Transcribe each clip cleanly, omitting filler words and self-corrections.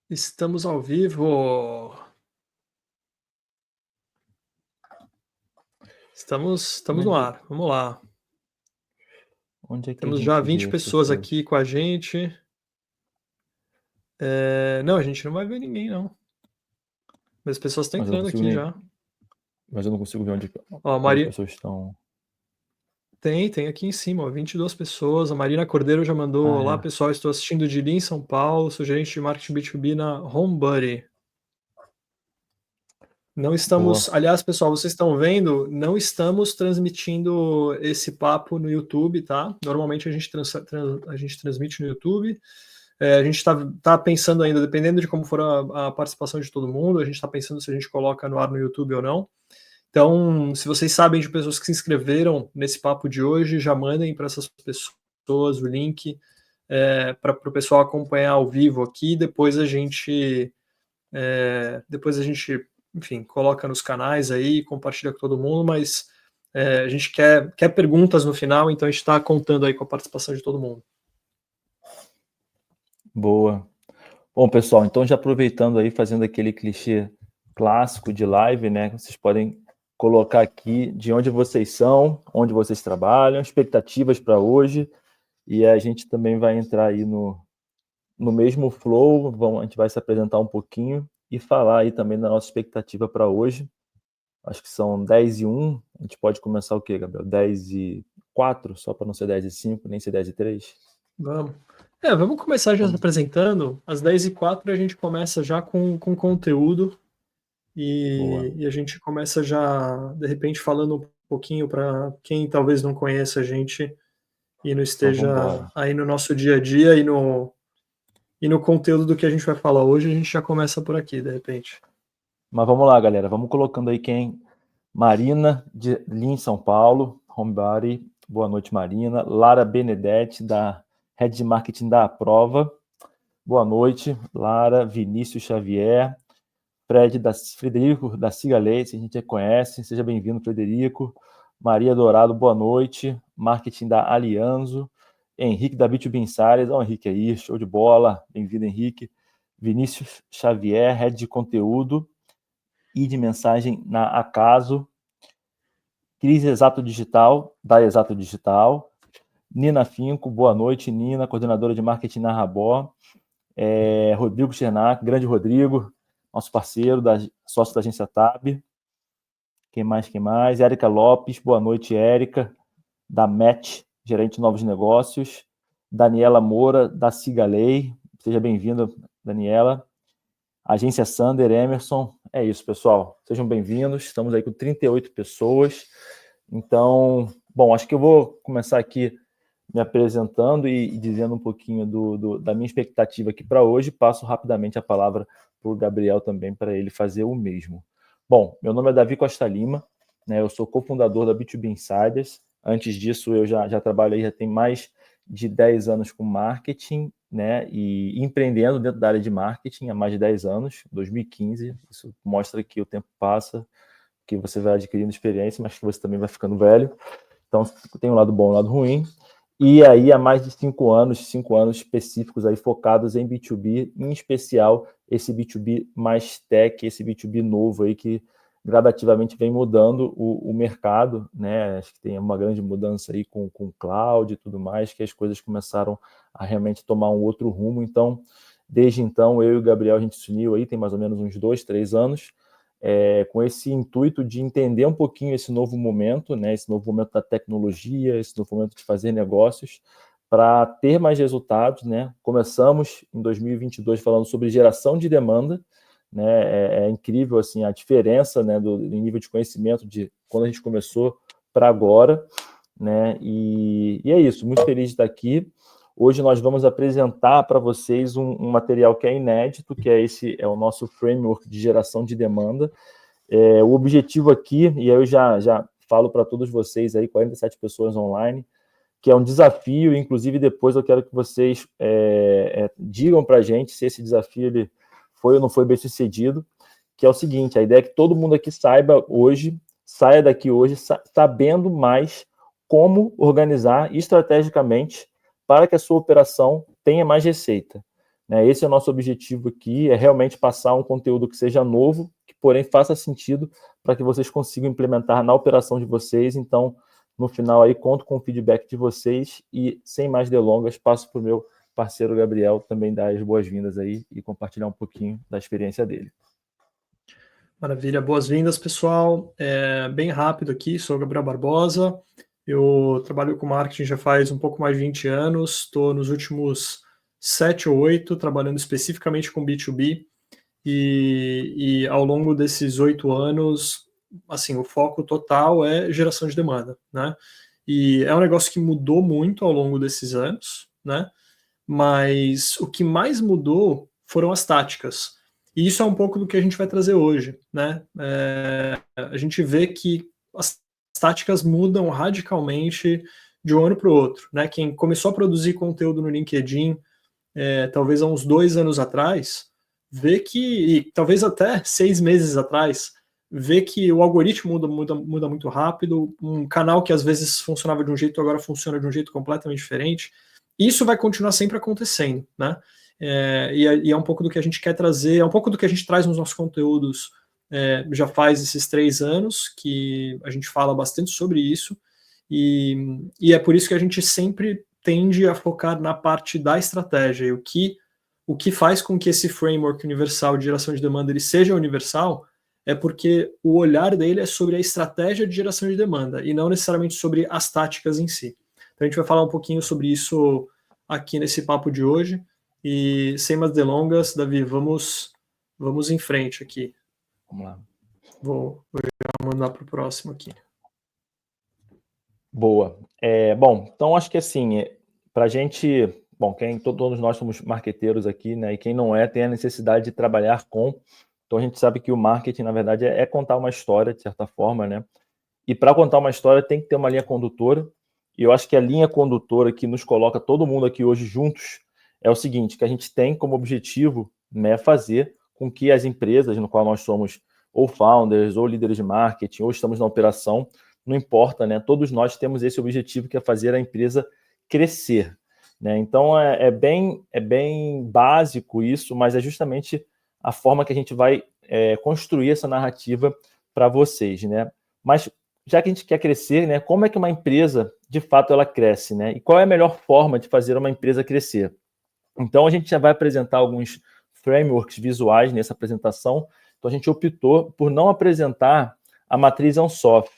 Estamos ao vivo. Estamos no ar. Vamos lá. Onde é que a Temos já gente 20 vê as pessoas pessoas? aqui com a gente. Não, a gente não vai ver ninguém, não. Mas as pessoas estão Mas eu não entrando consigo aqui nem. já. Mas eu não consigo ver Ó, a onde as Maria pessoas estão. tem aqui em cima, ó, 22 pessoas. A Marina Cordeiro já mandou: Ah, Olá, é. pessoal, estou assistindo de Lins, São Paulo, sou gerente de marketing B2B na HomeBuddy. Não estamos, Boa. aliás, pessoal, vocês estão vendo, não estamos transmitindo esse papo no YouTube, tá? Normalmente a gente transmite no YouTube. A gente está pensando ainda, dependendo de como for a participação de todo mundo, a gente está pensando se a gente coloca no ar no YouTube ou não. Então, se vocês sabem de pessoas que se inscreveram nesse papo de hoje, já mandem para essas pessoas o link para o pessoal acompanhar ao vivo aqui. Depois a gente, enfim, coloca nos canais aí, compartilha com todo mundo, mas a gente quer perguntas no final, então a gente está contando aí com a participação de todo mundo. Boa. Bom, pessoal, então já aproveitando aí, fazendo aquele clichê clássico de live, né? Vocês podem colocar aqui de onde vocês são, onde vocês trabalham, expectativas para hoje, e a gente também vai entrar aí no mesmo flow, a gente vai se apresentar um pouquinho e falar aí também da nossa expectativa para hoje. Acho que são 10:01. A gente pode começar o quê, Gabriel? 10:04, só para não ser 10:05, nem ser 10:03? Vamos. Vamos começar já se Vamos. apresentando. Às 10h04 a gente começa já com conteúdo Boa. e a gente começa já, de repente, falando um pouquinho para quem talvez não conheça a gente e não Então vamos esteja embora. aí no nosso dia a dia e no conteúdo do que a gente vai falar hoje, a gente já começa por aqui, de repente. Mas vamos lá, galera. Vamos colocando aí quem. Marina, de Lins, São Paulo, Homebody. Boa noite, Marina. Lara Benedetti, da Head de Marketing da Aprova. Boa noite, Lara. Vinícius Xavier. Frederico da Siga Leite, a gente já conhece. Seja bem-vindo, Frederico. Maria Dourado, boa noite. Marketing da Alianzo. Henrique da B2B Insiders. Olha o Henrique aí, show de bola. Bem-vindo, Henrique. Vinícius Xavier, Head de Conteúdo e de Mensagem na Acaso. Cris Exato Digital, da Exato Digital. Nina Finco, boa noite, Nina, coordenadora de marketing na Rabó. Rodrigo Chernac, grande Rodrigo, nosso parceiro, sócio da agência TAB. Quem mais? Érica Lopes, boa noite, Érica, da MET, gerente de novos negócios. Daniela Moura, da Cigalei, seja bem-vinda, Daniela. Agência Sander, Emerson. É isso, pessoal. Sejam bem-vindos. Estamos aí com 38 pessoas. Então, bom, acho que eu vou começar aqui me apresentando e dizendo um pouquinho da minha expectativa aqui para hoje. Passo rapidamente a palavra para o Gabriel também, para ele fazer o mesmo. Bom, meu nome é Davi Costa Lima, né? Eu sou cofundador da B2B Insiders. Antes disso, eu já trabalho aí, já tem mais de 10 anos com marketing, né? E empreendendo dentro da área de marketing há mais de 10 anos, 2015. Isso mostra que o tempo passa, que você vai adquirindo experiência, mas que você também vai ficando velho. Então, tem um lado bom e um lado ruim. E aí, há mais de 5 anos específicos aí focados em B2B, em especial esse B2B mais tech, esse B2B novo aí que gradativamente vem mudando o mercado, né? Acho que tem uma grande mudança aí com cloud e tudo mais, que as coisas começaram a realmente tomar um outro rumo. Então, desde então, eu e o Gabriel, a gente se uniu aí, tem mais ou menos uns 2, 3 anos, com esse intuito de entender um pouquinho esse novo momento, né, esse novo momento da tecnologia, esse novo momento de fazer negócios, para ter mais resultados, né? Começamos em 2022 falando sobre geração de demanda, né? É incrível assim a diferença, né, do nível de conhecimento de quando a gente começou para agora, né? E é isso. Muito feliz de estar aqui. Hoje nós vamos apresentar para vocês um material que é inédito, que é o nosso framework de geração de demanda. O objetivo aqui, e aí eu já falo para todos vocês aí, 47 pessoas online, que é um desafio, inclusive depois eu quero que vocês digam para a gente se esse desafio ele foi ou não foi bem sucedido, que é o seguinte, a ideia é que todo mundo aqui saia daqui hoje sabendo mais como organizar estrategicamente para que a sua operação tenha mais receita. né? Esse é o nosso objetivo aqui, é realmente passar um conteúdo que seja novo, que porém faça sentido para que vocês consigam implementar na operação de vocês. Então, no final aí, conto com o feedback de vocês e, sem mais delongas, passo para o meu parceiro Gabriel também dar as boas-vindas aí e compartilhar um pouquinho da experiência dele. Maravilha, boas-vindas, pessoal. Bem rápido aqui, sou o Gabriel Barbosa, eu trabalho com marketing já faz um pouco mais de 20 anos, estou nos últimos 7 ou 8 trabalhando especificamente com B2B, e ao longo desses 8 anos, assim, o foco total é geração de demanda, né? E é um negócio que mudou muito ao longo desses anos, né? Mas o que mais mudou foram as táticas. E isso é um pouco do que a gente vai trazer hoje, né? A gente vê que as táticas mudam radicalmente de um ano para o outro, né? Quem começou a produzir conteúdo no LinkedIn, talvez há uns 2 anos atrás, vê que, e talvez até 6 meses atrás, vê que o algoritmo muda muito rápido, um canal que às vezes funcionava de um jeito agora funciona de um jeito completamente diferente. Isso vai continuar sempre acontecendo, né? E é um pouco do que a gente quer trazer, é um pouco do que a gente traz nos nossos conteúdos já faz esses 3 anos, que a gente fala bastante sobre isso, e é por isso que a gente sempre tende a focar na parte da estratégia, e o que faz com que esse framework universal de geração de demanda ele seja universal é porque o olhar dele é sobre a estratégia de geração de demanda, e não necessariamente sobre as táticas em si. Então a gente vai falar um pouquinho sobre isso aqui nesse papo de hoje. E sem mais delongas, Davi, vamos em frente aqui. Vamos lá. Vou já mandar para o próximo aqui. Boa. Bom, então acho que assim, para a gente, bom, todos nós somos marqueteiros aqui, né? E quem não tem a necessidade de trabalhar com. Então a gente sabe que o marketing, na verdade, é contar uma história, de certa forma, né? E para contar uma história tem que ter uma linha condutora. E eu acho que a linha condutora que nos coloca todo mundo aqui hoje juntos é o seguinte, que a gente tem como objetivo, né, fazer com que as empresas no qual nós somos ou founders, ou líderes de marketing, ou estamos na operação, não importa, né? Todos nós temos esse objetivo que é fazer a empresa crescer, né? Então é bem básico isso, mas é justamente a forma que a gente vai construir essa narrativa para vocês, né? Mas já que a gente quer crescer, né? Como é que uma empresa, de fato, ela cresce, né? E qual é a melhor forma de fazer uma empresa crescer? Então, a gente já vai apresentar alguns frameworks visuais nessa apresentação. Então, a gente optou por não apresentar a matriz Ansoff,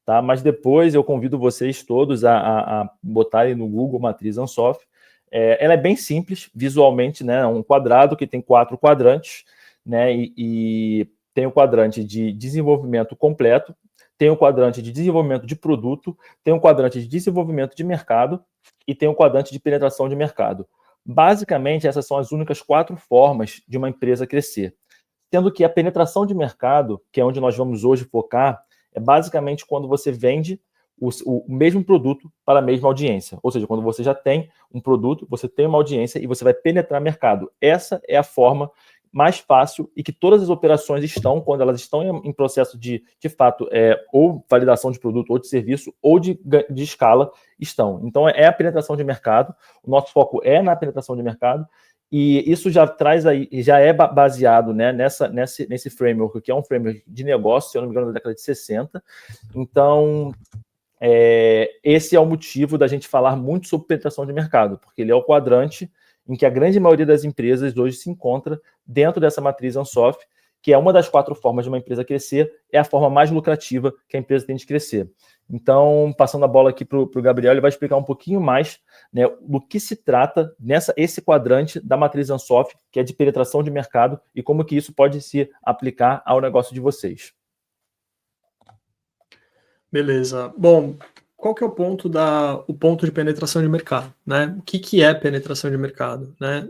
tá? Mas depois eu convido vocês todos a botarem no Google matriz Ansoff. Ela é bem simples, visualmente, né? Um quadrado que tem 4 quadrantes, né? E tem o quadrante de desenvolvimento completo, tem o quadrante de desenvolvimento de produto, tem o quadrante de desenvolvimento de mercado e tem o quadrante de penetração de mercado. Basicamente, essas são as únicas 4 formas de uma empresa crescer. Sendo que a penetração de mercado, que é onde nós vamos hoje focar, é basicamente quando você vende o mesmo produto para a mesma audiência. Ou seja, quando você já tem um produto, você tem uma audiência e você vai penetrar mercado. Essa é a forma mais fácil e que todas as operações estão, quando elas estão em processo de fato, ou validação de produto, ou de serviço, ou de escala, estão. Então, é a penetração de mercado. O nosso foco é na penetração de mercado. E isso já traz aí, já é baseado, né, nesse framework, que é um framework de negócio, se eu não me engano, da década de 60. Então, esse é o motivo da gente falar muito sobre penetração de mercado, porque ele é o quadrante em que a grande maioria das empresas hoje se encontra dentro dessa matriz Ansoff, que é uma das 4 formas de uma empresa crescer, é a forma mais lucrativa que a empresa tem de crescer. Então, passando a bola aqui para o Gabriel, ele vai explicar um pouquinho mais, né, do que se trata esse quadrante da matriz Ansoff, que é de penetração de mercado, e como que isso pode se aplicar ao negócio de vocês. Beleza. Bom, qual que é o ponto de penetração de mercado, né? O que é penetração de mercado, né?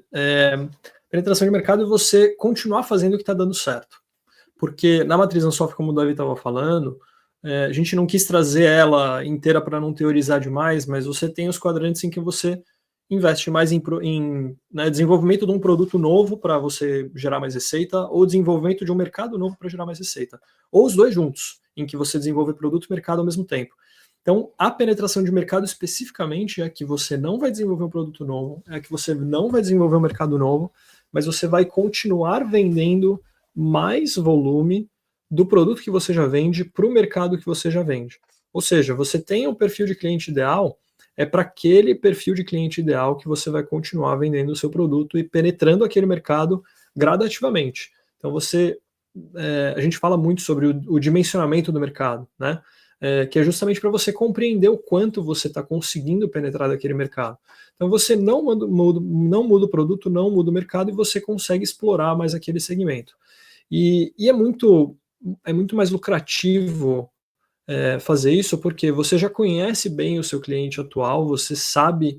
Penetração de mercado é você continuar fazendo o que está dando certo. Porque na matriz Ansoff, como o Davi estava falando, a gente não quis trazer ela inteira para não teorizar demais, mas você tem os quadrantes em que você investe mais em né, desenvolvimento de um produto novo para você gerar mais receita, ou desenvolvimento de um mercado novo para gerar mais receita. Ou os dois juntos, em que você desenvolve produto e mercado ao mesmo tempo. Então, a penetração de mercado especificamente é que você não vai desenvolver um produto novo, é que você não vai desenvolver um mercado novo, mas você vai continuar vendendo mais volume do produto que você já vende para o mercado que você já vende. Ou seja, você tem um perfil de cliente ideal, é para aquele perfil de cliente ideal que você vai continuar vendendo o seu produto e penetrando aquele mercado gradativamente. Então a gente fala muito sobre o dimensionamento do mercado, né? Que é justamente para você compreender o quanto você está conseguindo penetrar daquele mercado. Então você não muda o produto, não muda o mercado e você consegue explorar mais aquele segmento. E é muito mais lucrativo fazer isso porque você já conhece bem o seu cliente atual, você sabe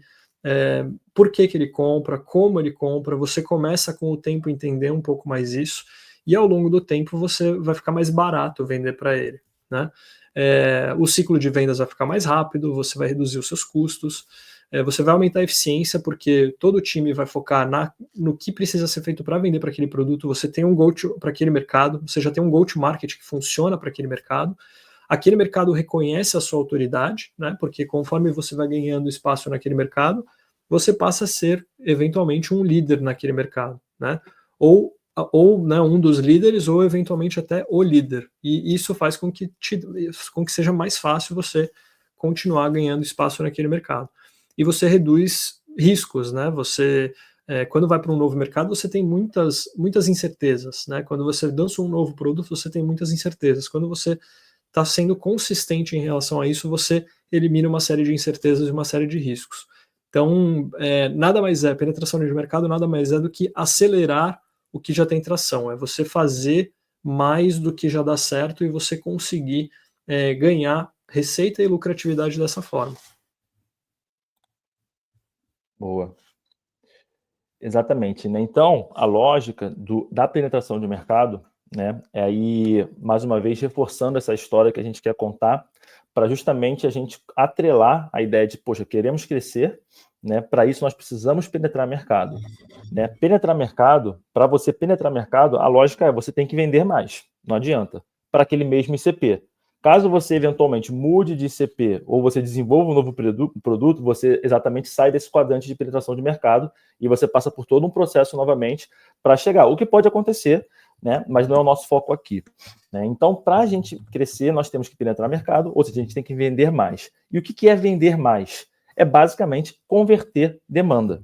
por que ele compra, como ele compra, você começa com o tempo a entender um pouco mais isso, e ao longo do tempo você vai ficar mais barato vender para ele, né? O ciclo de vendas vai ficar mais rápido, você vai reduzir os seus custos, você vai aumentar a eficiência, porque todo o time vai focar no que precisa ser feito para vender para aquele produto, você tem um go-to para aquele mercado, você já tem um go-to-market que funciona para aquele mercado reconhece a sua autoridade, né, porque conforme você vai ganhando espaço naquele mercado, você passa a ser, eventualmente, um líder naquele mercado, né, ou né, um dos líderes, ou eventualmente até o líder. E isso faz com que seja mais fácil você continuar ganhando espaço naquele mercado. E você reduz riscos, né? Quando vai para um novo mercado, você tem muitas incertezas, né? Quando você lança um novo produto, você tem muitas incertezas. Quando você está sendo consistente em relação a isso, você elimina uma série de incertezas e uma série de riscos. Então, penetração de mercado nada mais é do que acelerar o que já tem tração, é você fazer mais do que já dá certo e você conseguir ganhar receita e lucratividade dessa forma. Boa. Exatamente, né? Então, a lógica da penetração de mercado, né, é aí, mais uma vez, reforçando essa história que a gente quer contar, para justamente a gente atrelar a ideia de, poxa, queremos crescer, né? Para isso nós precisamos penetrar mercado, né? Penetrar mercado, para você penetrar mercado, a lógica é você tem que vender mais, não adianta, para aquele mesmo ICP. Caso você eventualmente mude de ICP ou você desenvolva um novo produto, você exatamente sai desse quadrante de penetração de mercado e você passa por todo um processo novamente para chegar. O que pode acontecer, né? Mas não é o nosso foco aqui, né? Então, para a gente crescer, nós temos que penetrar mercado, ou seja, a gente tem que vender mais. E o que é vender mais? É basicamente converter demanda,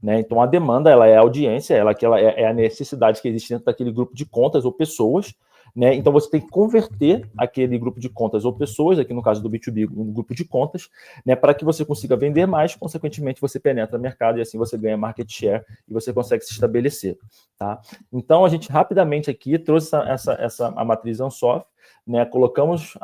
né? Então, a demanda, ela é a audiência, ela é a necessidade que existe dentro daquele grupo de contas ou pessoas, né? Então, você tem que converter aquele grupo de contas ou pessoas, aqui no caso do B2B, um grupo de contas, né, para que você consiga vender mais, consequentemente, você penetra o mercado e assim você ganha market share e você consegue se estabelecer. Tá? Então, a gente rapidamente aqui trouxe a matriz Ansoff, né, colocamos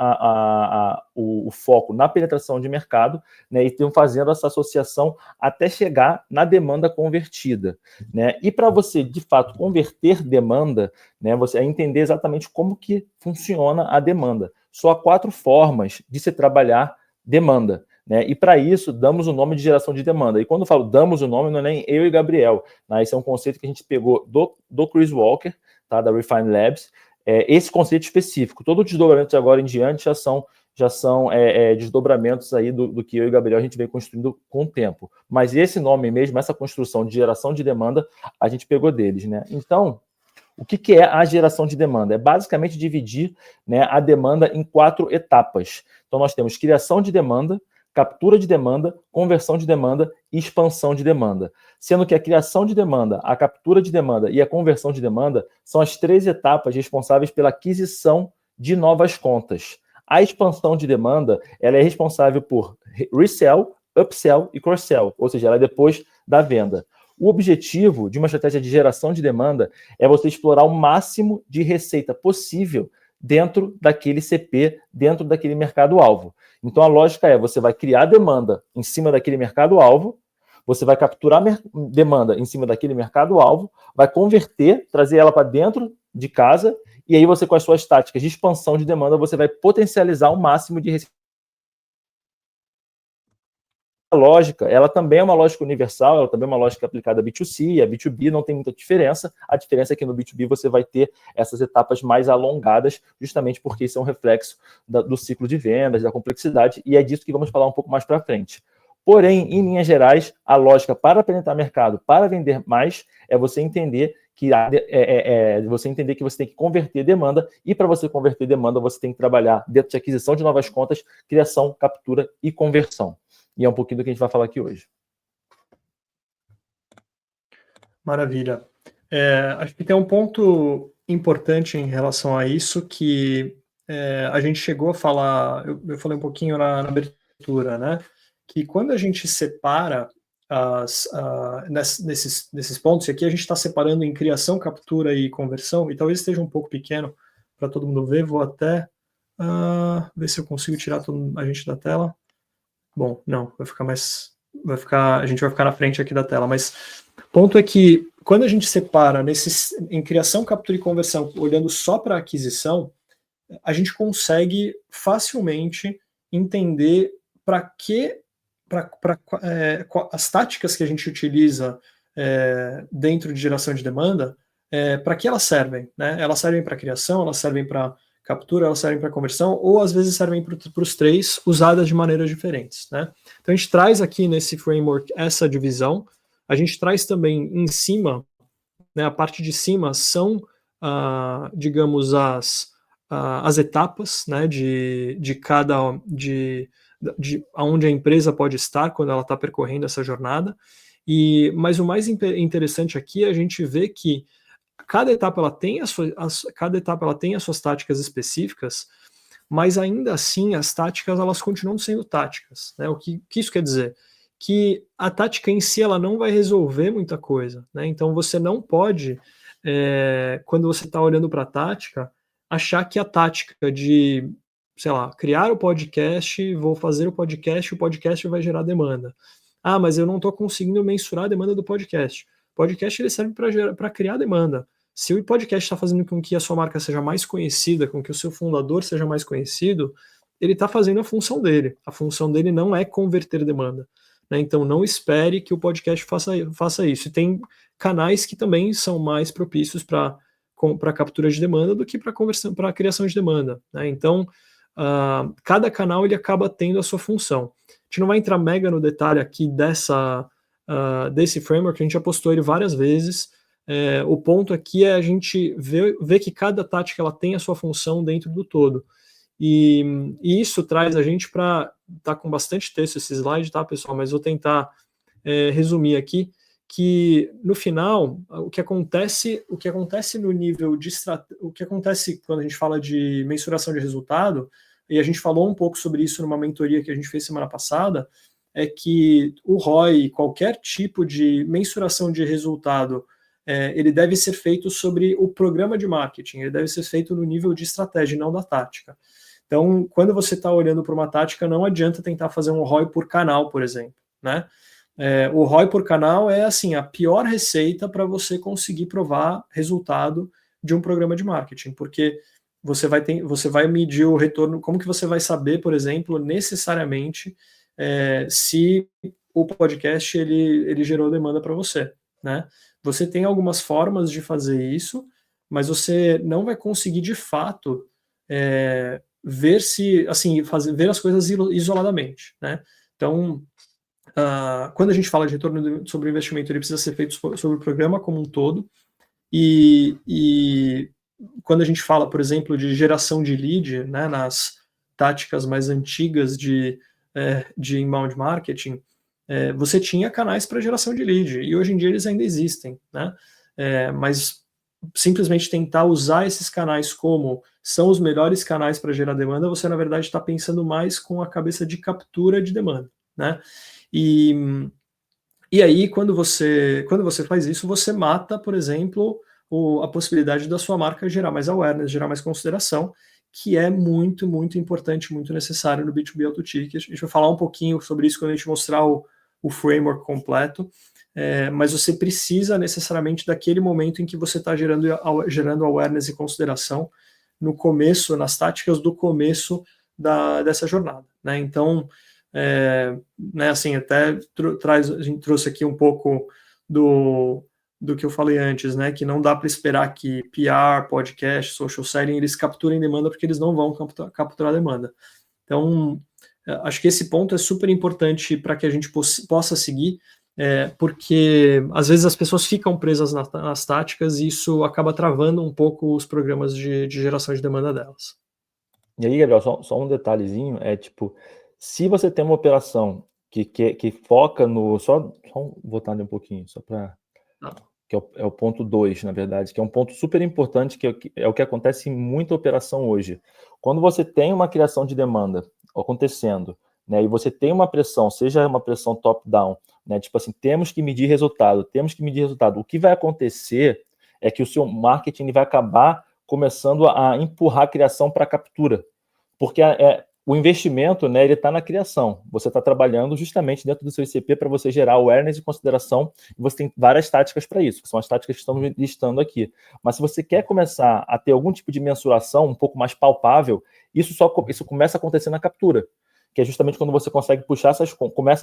o foco na penetração de mercado, né, e estamos fazendo essa associação até chegar na demanda convertida, né? E para você, de fato, converter demanda, né, você entender exatamente como que funciona a demanda. Só há 4 formas de se trabalhar demanda, né? E para isso, damos o nome de geração de demanda. E quando eu falo damos o nome, não é nem eu e Gabriel, né? Esse é um conceito que a gente pegou do Chris Walker, tá? Da Refine Labs. Esse conceito específico. Todo o desdobramento de agora em diante já são desdobramentos aí do que eu e Gabriel a gente vem construindo com o tempo. Mas esse nome mesmo, essa construção de geração de demanda, a gente pegou deles, né? Então, o que é a geração de demanda? É basicamente dividir, né, a demanda em 4 etapas. Então, nós temos criação de demanda, captura de demanda, conversão de demanda e expansão de demanda. Sendo que a criação de demanda, a captura de demanda e a conversão de demanda são as 3 etapas responsáveis pela aquisição de novas contas. A expansão de demanda, ela é responsável por resell, upsell e cross-sell, ou seja, ela é depois da venda. O objetivo de uma estratégia de geração de demanda é você explorar o máximo de receita possível dentro daquele CP, dentro daquele mercado-alvo. Então, a lógica é, você vai criar demanda em cima daquele mercado-alvo, você vai capturar demanda em cima daquele mercado-alvo, vai converter, trazer ela para dentro de casa, e aí você, com as suas táticas de expansão de demanda, você vai potencializar o máximo de receita lógica, ela também é uma lógica universal, ela também é uma lógica aplicada a B2C e a B2B, não tem muita diferença. A diferença é que no B2B você vai ter essas etapas mais alongadas, justamente porque isso é um reflexo do ciclo de vendas, da complexidade, e é disso que vamos falar um pouco mais para frente. Porém, em linhas gerais, a lógica para penetrar mercado, para vender mais, é você entender que você tem que converter demanda, e para você converter demanda, você tem que trabalhar dentro de aquisição de novas contas, criação, captura e conversão. E é um pouquinho do que a gente vai falar aqui hoje. Maravilha. Acho que tem um ponto importante em relação a isso que a gente chegou a falar, eu falei um pouquinho na abertura, né? Que quando a gente separa nesses pontos, e aqui a gente está separando em criação, captura e conversão, e talvez esteja um pouco pequeno para todo mundo ver, vou até ver se eu consigo tirar a gente da tela. Bom, não, a gente vai ficar na frente aqui da tela, mas o ponto é que quando a gente separa em criação, captura e conversão, olhando só para aquisição, a gente consegue facilmente entender as táticas que a gente utiliza dentro de geração de demanda, para que elas servem, né? Elas servem para criação, elas servem para captura, elas servem para conversão, ou às vezes servem para os três, usadas de maneiras diferentes, né? Então a gente traz aqui nesse framework essa divisão, a gente traz também em cima, né, a parte de cima são, digamos, as etapas, né, de onde a empresa pode estar quando ela está percorrendo essa jornada. Mas o mais interessante aqui é a gente ver que cada etapa ela tem as suas táticas específicas, mas ainda assim as táticas elas continuam sendo táticas, né? O que isso quer dizer? Que a tática em si ela não vai resolver muita coisa, né? Então você não pode, quando você está olhando para a tática, achar que a tática de, sei lá, criar o podcast, vou fazer o podcast vai gerar demanda. Ah, mas eu não estou conseguindo mensurar a demanda do podcast. O podcast ele serve para criar demanda. Se o podcast está fazendo com que a sua marca seja mais conhecida, com que o seu fundador seja mais conhecido, ele está fazendo a função dele. A função dele não é converter demanda, né? Então não espere que o podcast faça isso. E tem canais que também são mais propícios para captura de demanda do que para criação de demanda, né? Então cada canal ele acaba tendo a sua função. A gente não vai entrar mega no detalhe aqui desse framework, a gente já postou ele várias vezes. O ponto aqui é a gente ver que cada tática ela tem a sua função dentro do todo. E isso traz a gente para... Tá com bastante texto esse slide, tá, pessoal? Mas vou tentar resumir aqui, que no final, o que acontece no nível de o que acontece quando a gente fala de mensuração de resultado, e a gente falou um pouco sobre isso numa mentoria que a gente fez semana passada, é que o ROI, qualquer tipo de mensuração de resultado, ele deve ser feito sobre o programa de marketing, ele deve ser feito no nível de estratégia, não da tática. Então, quando você está olhando para uma tática, não adianta tentar fazer um ROI por canal, por exemplo, né? O ROI por canal é assim a pior receita para você conseguir provar resultado de um programa de marketing, porque você vai medir o retorno. Como que você vai saber, por exemplo, necessariamente se o podcast ele gerou demanda para você, né? Você tem algumas formas de fazer isso, mas você não vai conseguir de fato ver ver as coisas isoladamente, né? Então, quando a gente fala de retorno sobre o investimento, ele precisa ser feito sobre o programa como um todo, e quando a gente fala, por exemplo, de geração de lead, né, nas táticas mais antigas de inbound marketing, você tinha canais para geração de lead, e hoje em dia eles ainda existem, né? Mas simplesmente tentar usar esses canais como são os melhores canais para gerar demanda, você na verdade está pensando mais com a cabeça de captura de demanda, né? E aí, quando você faz isso, você mata, por exemplo, a possibilidade da sua marca gerar mais awareness, gerar mais consideração, que é muito, muito importante, muito necessário no B2B AutoTicket. A gente vai falar um pouquinho sobre isso quando a gente mostrar o framework completo, mas você precisa necessariamente daquele momento em que você está gerando awareness e consideração no começo, nas táticas do começo dessa jornada, né? Então, né, assim, até a gente trouxe aqui um pouco do que eu falei antes, né, que não dá para esperar que PR, podcast, social selling, eles capturem demanda, porque eles não vão capturar demanda. Então, acho que esse ponto é super importante para que a gente possa seguir, porque às vezes as pessoas ficam presas nas táticas e isso acaba travando um pouco os programas de geração de demanda delas. E aí, Gabriel, só um detalhezinho, tipo, se você tem uma operação que foca no... Só voltar ali um pouquinho, só para... que é o ponto 2, na verdade, que é um ponto super importante, que é o que acontece em muita operação hoje. Quando você tem uma criação de demanda acontecendo, né, e você tem uma pressão, seja uma pressão top-down, né, tipo assim, temos que medir resultado, o que vai acontecer é que o seu marketing vai acabar começando a empurrar a criação para a captura, porque o investimento, né, ele está na criação. Você está trabalhando justamente dentro do seu ICP para você gerar awareness e consideração, e você tem várias táticas para isso, que são as táticas que estamos listando aqui. Mas se você quer começar a ter algum tipo de mensuração um pouco mais palpável, isso começa a acontecer na captura, que é justamente quando você começa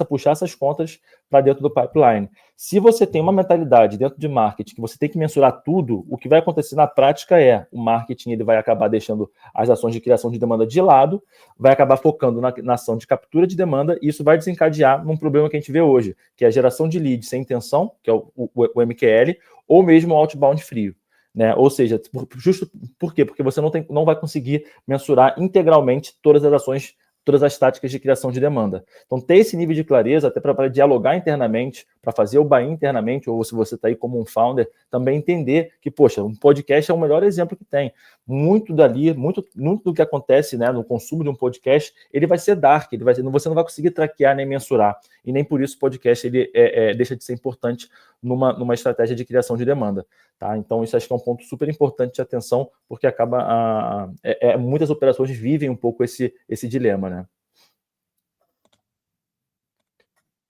a puxar essas contas para dentro do pipeline. Se você tem uma mentalidade dentro de marketing que você tem que mensurar tudo, o que vai acontecer na prática o marketing ele vai acabar deixando as ações de criação de demanda de lado, vai acabar focando na ação de captura de demanda, e isso vai desencadear num problema que a gente vê hoje, que é a geração de lead sem intenção, que é o MQL, ou mesmo o outbound frio. Né? Ou seja, justo por quê? Porque você não vai conseguir mensurar integralmente todas as ações, todas as táticas de criação de demanda. Então, ter esse nível de clareza, até para dialogar internamente, para fazer o buy internamente, ou se você está aí como um founder, também entender que, poxa, um podcast é o melhor exemplo que tem. Muito do que acontece, né, no consumo de um podcast, ele vai ser dark, você não vai conseguir traquear nem mensurar, e nem por isso o podcast ele deixa de ser importante numa estratégia de criação de demanda. Tá? Então, isso acho que é um ponto super importante de atenção, porque acaba muitas operações vivem um pouco esse dilema, né?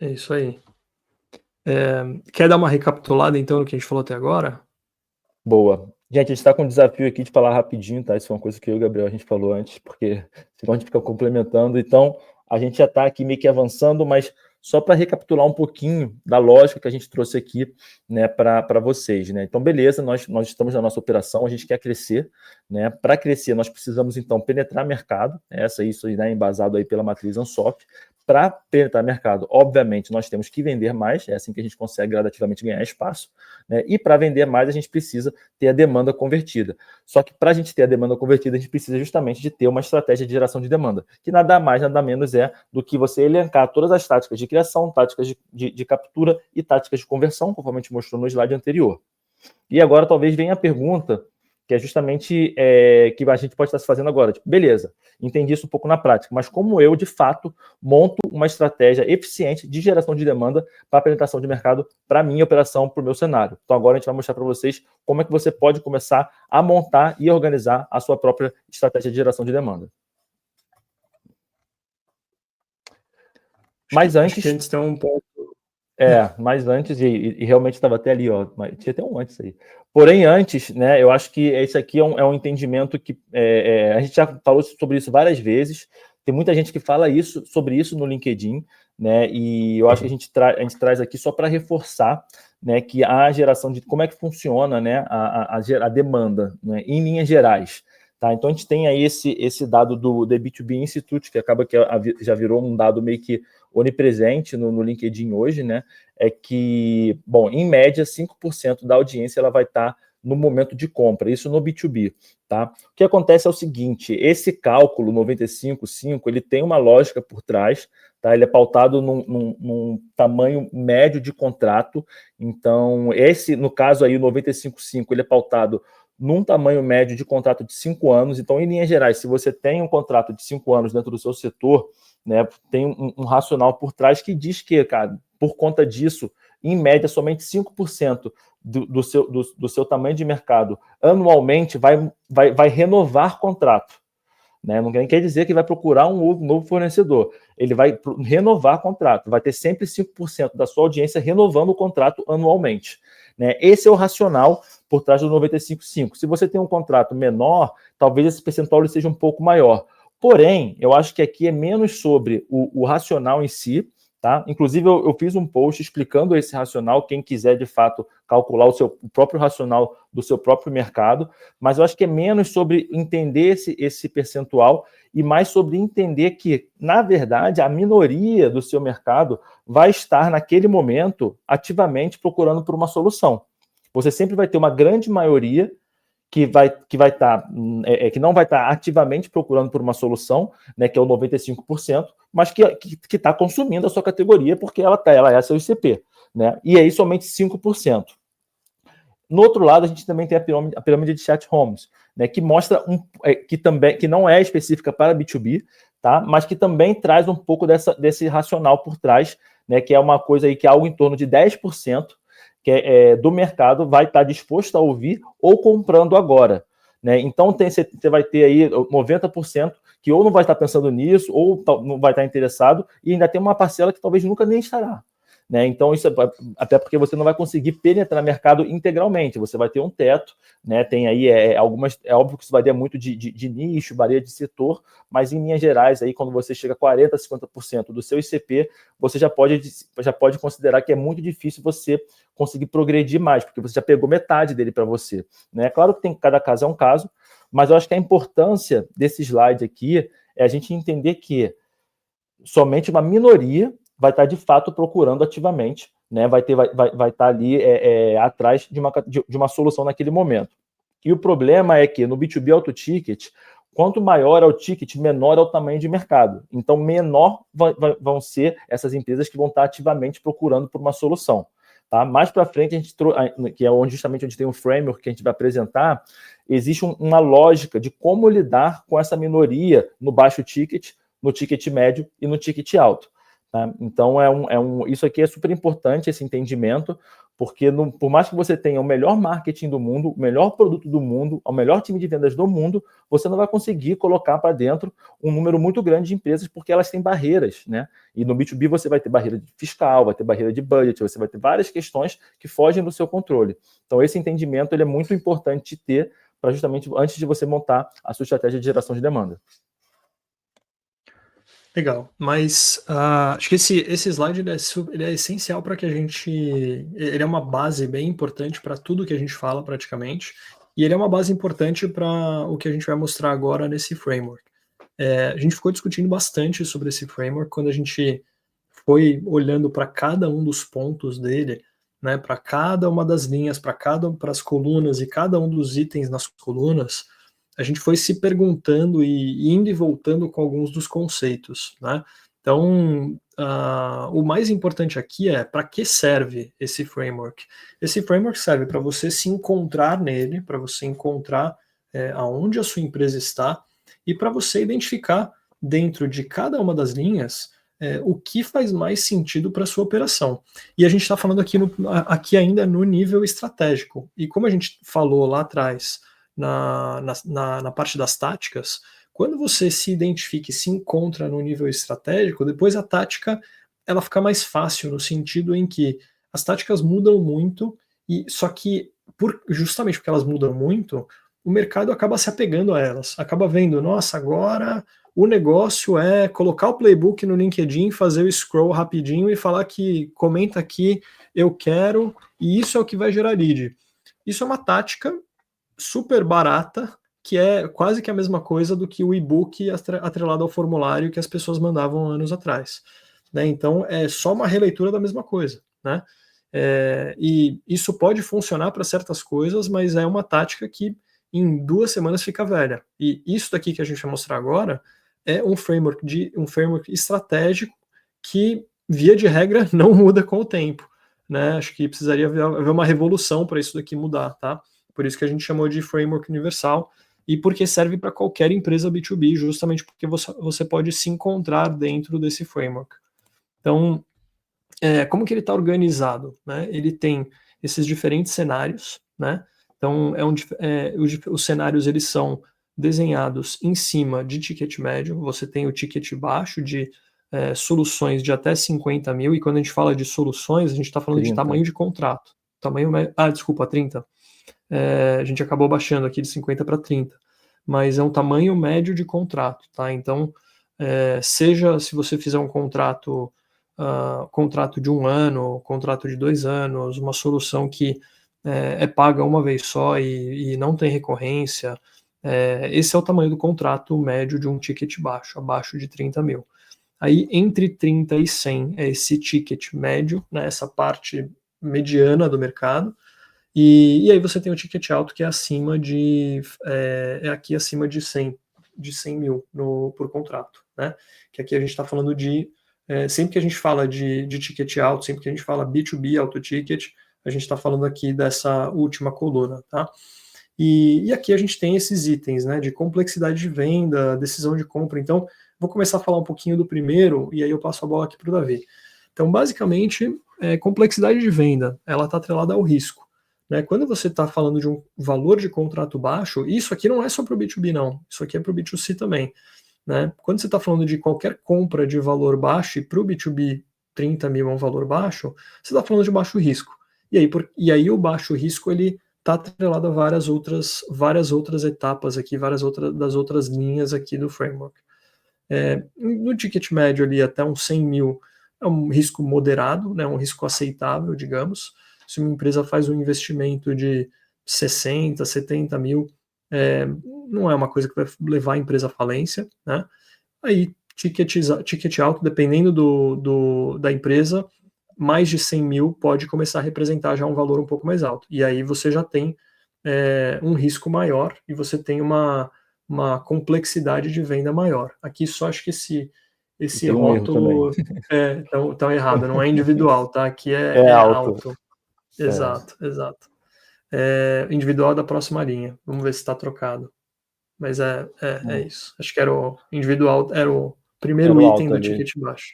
É isso aí. Quer dar uma recapitulada, então, no que a gente falou até agora? Boa. Gente, a gente está com um desafio aqui de falar rapidinho, tá? Isso foi uma coisa que eu e o Gabriel a gente falou antes, porque senão a gente fica complementando. Então, a gente já está aqui meio que avançando, mas só para recapitular um pouquinho da lógica que a gente trouxe aqui, né, para vocês, né? Então, beleza, nós estamos na nossa operação, a gente quer crescer, né? Para crescer, nós precisamos, então, penetrar mercado, isso aí, né, embasado aí pela matriz Ansoff. Para penetrar mercado, obviamente, nós temos que vender mais, é assim que a gente consegue gradativamente ganhar espaço, né? E para vender mais, a gente precisa ter a demanda convertida. Só que para a gente ter a demanda convertida, a gente precisa justamente de ter uma estratégia de geração de demanda, que nada mais, nada menos do que você elencar todas as táticas de criação, táticas de captura e táticas de conversão, conforme a gente mostrou no slide anterior. E agora talvez venha a pergunta, que é justamente que a gente pode estar se fazendo agora. Tipo, beleza, entendi isso um pouco na prática, mas como eu, de fato, monto uma estratégia eficiente de geração de demanda para a penetração de mercado para a minha operação, para o meu cenário. Então agora a gente vai mostrar para vocês como é que você pode começar a montar e organizar a sua própria estratégia de geração de demanda. Mas antes... Acho que antes tem um ponto... mas antes, e realmente estava até ali, ó, tinha até um antes aí. Porém, antes, né, eu acho que esse aqui é um entendimento que a gente já falou sobre isso várias vezes, tem muita gente que fala sobre isso no LinkedIn, né, e eu acho que a gente traz aqui só para reforçar, né, que a geração de... como é que funciona, né, a demanda, né, em linhas gerais. Tá? Então, a gente tem aí esse dado do The B2B Institute, que acaba que já virou um dado meio que onipresente no LinkedIn hoje, né? É que, bom, em média, 5% da audiência ela vai estar no momento de compra, isso no B2B, tá? O que acontece é o seguinte, esse cálculo 95,5, ele tem uma lógica por trás, tá? Ele é pautado num tamanho médio de contrato, então, no caso aí, o 95,5, ele é pautado num tamanho médio de contrato de 5 anos, então, em linhas gerais, se você tem um contrato de 5 anos dentro do seu setor, né, tem um racional por trás que diz que, cara, por conta disso, em média, somente 5% do seu tamanho de mercado anualmente vai renovar contrato. Né? Não quer dizer que vai procurar um novo fornecedor. Ele vai renovar contrato, vai ter sempre 5% da sua audiência renovando o contrato anualmente. Né? Esse é o racional por trás do 95,5. Se você tem um contrato menor, talvez esse percentual seja um pouco maior. Porém, eu acho que aqui é menos sobre o racional em si, tá? Inclusive, eu fiz um post explicando esse racional, quem quiser, de fato, calcular o próprio racional do seu próprio mercado, mas eu acho que é menos sobre entender esse percentual e mais sobre entender que, na verdade, a minoria do seu mercado vai estar, naquele momento, ativamente procurando por uma solução. Você sempre vai ter uma grande maioria que não vai estar ativamente procurando por uma solução, né, que é o 95%, mas que está consumindo a sua categoria porque ela é seu ICP, né? E aí somente 5%. No outro lado, a gente também tem a pirâmide de Chat Homes, né, que mostra que não é específica para B2B, tá? Mas que também traz um pouco desse racional por trás, né, que é uma coisa aí que é algo em torno de 10%, do mercado vai estar disposto a ouvir ou comprando agora, né? Então você vai ter aí 90% que ou não vai estar pensando nisso, ou não vai estar interessado, e ainda tem uma parcela que talvez nunca nem estará, né? Então, isso até porque você não vai conseguir penetrar no mercado integralmente, você vai ter um teto, né? Tem aí algumas. É óbvio que isso varia muito de nicho, varia de setor, mas em linhas gerais, aí, quando você chega a 40%, 50% do seu ICP, você já pode considerar que é muito difícil você conseguir progredir mais, porque você já pegou metade dele para você, né? Claro que cada caso é um caso, mas eu acho que a importância desse slide aqui é a gente entender que somente uma minoria vai estar de fato procurando ativamente, né? Vai estar ali atrás de uma solução naquele momento. E o problema é que no B2B Auto Ticket, quanto maior é o ticket, menor é o tamanho de mercado. Então, menor vão ser essas empresas que vão estar ativamente procurando por uma solução. Tá? Mais para frente, que é justamente onde tem um framework que a gente vai apresentar, existe uma lógica de como lidar com essa minoria no baixo ticket, no ticket médio e no ticket alto. Tá? Então, isso aqui é super importante, esse entendimento, porque por mais que você tenha o melhor marketing do mundo, o melhor produto do mundo, o melhor time de vendas do mundo, você não vai conseguir colocar para dentro um número muito grande de empresas, porque elas têm barreiras, né? E no B2B você vai ter barreira fiscal, vai ter barreira de budget, você vai ter várias questões que fogem do seu controle. Então, esse entendimento ele é muito importante de ter para justamente antes de você montar a sua estratégia de geração de demanda. Legal, mas acho que esse slide ele é essencial para que a gente. Ele é uma base bem importante para tudo que a gente fala praticamente, e ele é uma base importante para o que a gente vai mostrar agora nesse framework. A gente ficou discutindo bastante sobre esse framework quando a gente foi olhando para cada um dos pontos dele, né, para cada uma das linhas, para as colunas e cada um dos itens nas colunas. A gente foi se perguntando e indo e voltando com alguns dos conceitos, né? Então, o mais importante aqui é para que serve esse framework? Esse framework serve para você se encontrar nele, para você encontrar aonde a sua empresa está e para você identificar dentro de cada uma das linhas o que faz mais sentido para a sua operação. E a gente está falando aqui ainda no nível estratégico. E como a gente falou lá atrás, na parte das táticas, quando você se identifica e se encontra no nível estratégico, depois a tática ela fica mais fácil, no sentido em que as táticas mudam muito, e só que justamente porque elas mudam muito, o mercado acaba se apegando a elas, acaba vendo, nossa, agora o negócio é colocar o playbook no LinkedIn, fazer o scroll rapidinho e falar que comenta aqui, eu quero, e isso é o que vai gerar lead. Isso é uma tática super barata, que é quase que a mesma coisa do que o e-book atrelado ao formulário que as pessoas mandavam anos atrás, né? Então é só uma releitura da mesma coisa, né? E isso pode funcionar para certas coisas, mas é uma tática que em 2 semanas fica velha. E isso daqui que a gente vai mostrar agora é um framework estratégico que, via de regra, não muda com o tempo, né? Acho que precisaria haver uma revolução para isso daqui mudar, tá? Por isso que a gente chamou de framework universal e porque serve para qualquer empresa B2B, justamente porque você pode se encontrar dentro desse framework. Então, como que ele está organizado? Né? Ele tem esses diferentes cenários, né? Então, os cenários eles são desenhados em cima de ticket médio, você tem o ticket baixo de soluções de até 50 mil, e quando a gente fala de soluções, a gente está falando 30. De tamanho de contrato. Tamanho médio, desculpa, 30. A gente acabou baixando aqui de 50 para 30. mas é um tamanho médio de contrato, tá? Então, seja se você fizer um contrato de 1 ano, contrato de 2 anos, uma solução que é paga uma vez só e não tem recorrência, esse é o tamanho do contrato médio de um ticket baixo, abaixo de 30 mil. Aí, entre 30 e 100 é esse ticket médio, né, essa parte mediana do mercado, e aí você tem o ticket alto que é acima aqui acima de 100 mil por contrato, né? Que aqui a gente está falando sempre que a gente fala de ticket alto, sempre que a gente fala B2B, auto ticket, a gente está falando aqui dessa última coluna, tá? E aqui a gente tem esses itens, né, de complexidade de venda, decisão de compra. Então, vou começar a falar um pouquinho do primeiro, e aí eu passo a bola aqui para o Davi. Então, basicamente, complexidade de venda, ela está atrelada ao risco. Né? Quando você está falando de um valor de contrato baixo, isso aqui não é só para o B2B, não. Isso aqui é para o B2C também. Né? Quando você está falando de qualquer compra de valor baixo, e para o B2B 30 mil é um valor baixo, você está falando de baixo risco. E aí o baixo risco, ele está atrelado a várias outras etapas aqui, das outras linhas aqui do framework. No ticket médio ali até uns 100 mil é um risco moderado, né, um risco aceitável, digamos. Se uma empresa faz um investimento de 60, 70 mil, não é uma coisa que vai levar a empresa à falência, né? Aí, ticket alto, dependendo da empresa, mais de 100 mil pode começar a representar já um valor um pouco mais alto. E aí você já tem um risco maior e você tem uma complexidade de venda maior. Aqui só acho que esse rótulo tão errado, não é individual, tá? Aqui é alto. Exato. Individual da próxima linha. Vamos ver se está trocado. Mas é isso. Acho que era o individual, era o primeiro item do ticket baixo.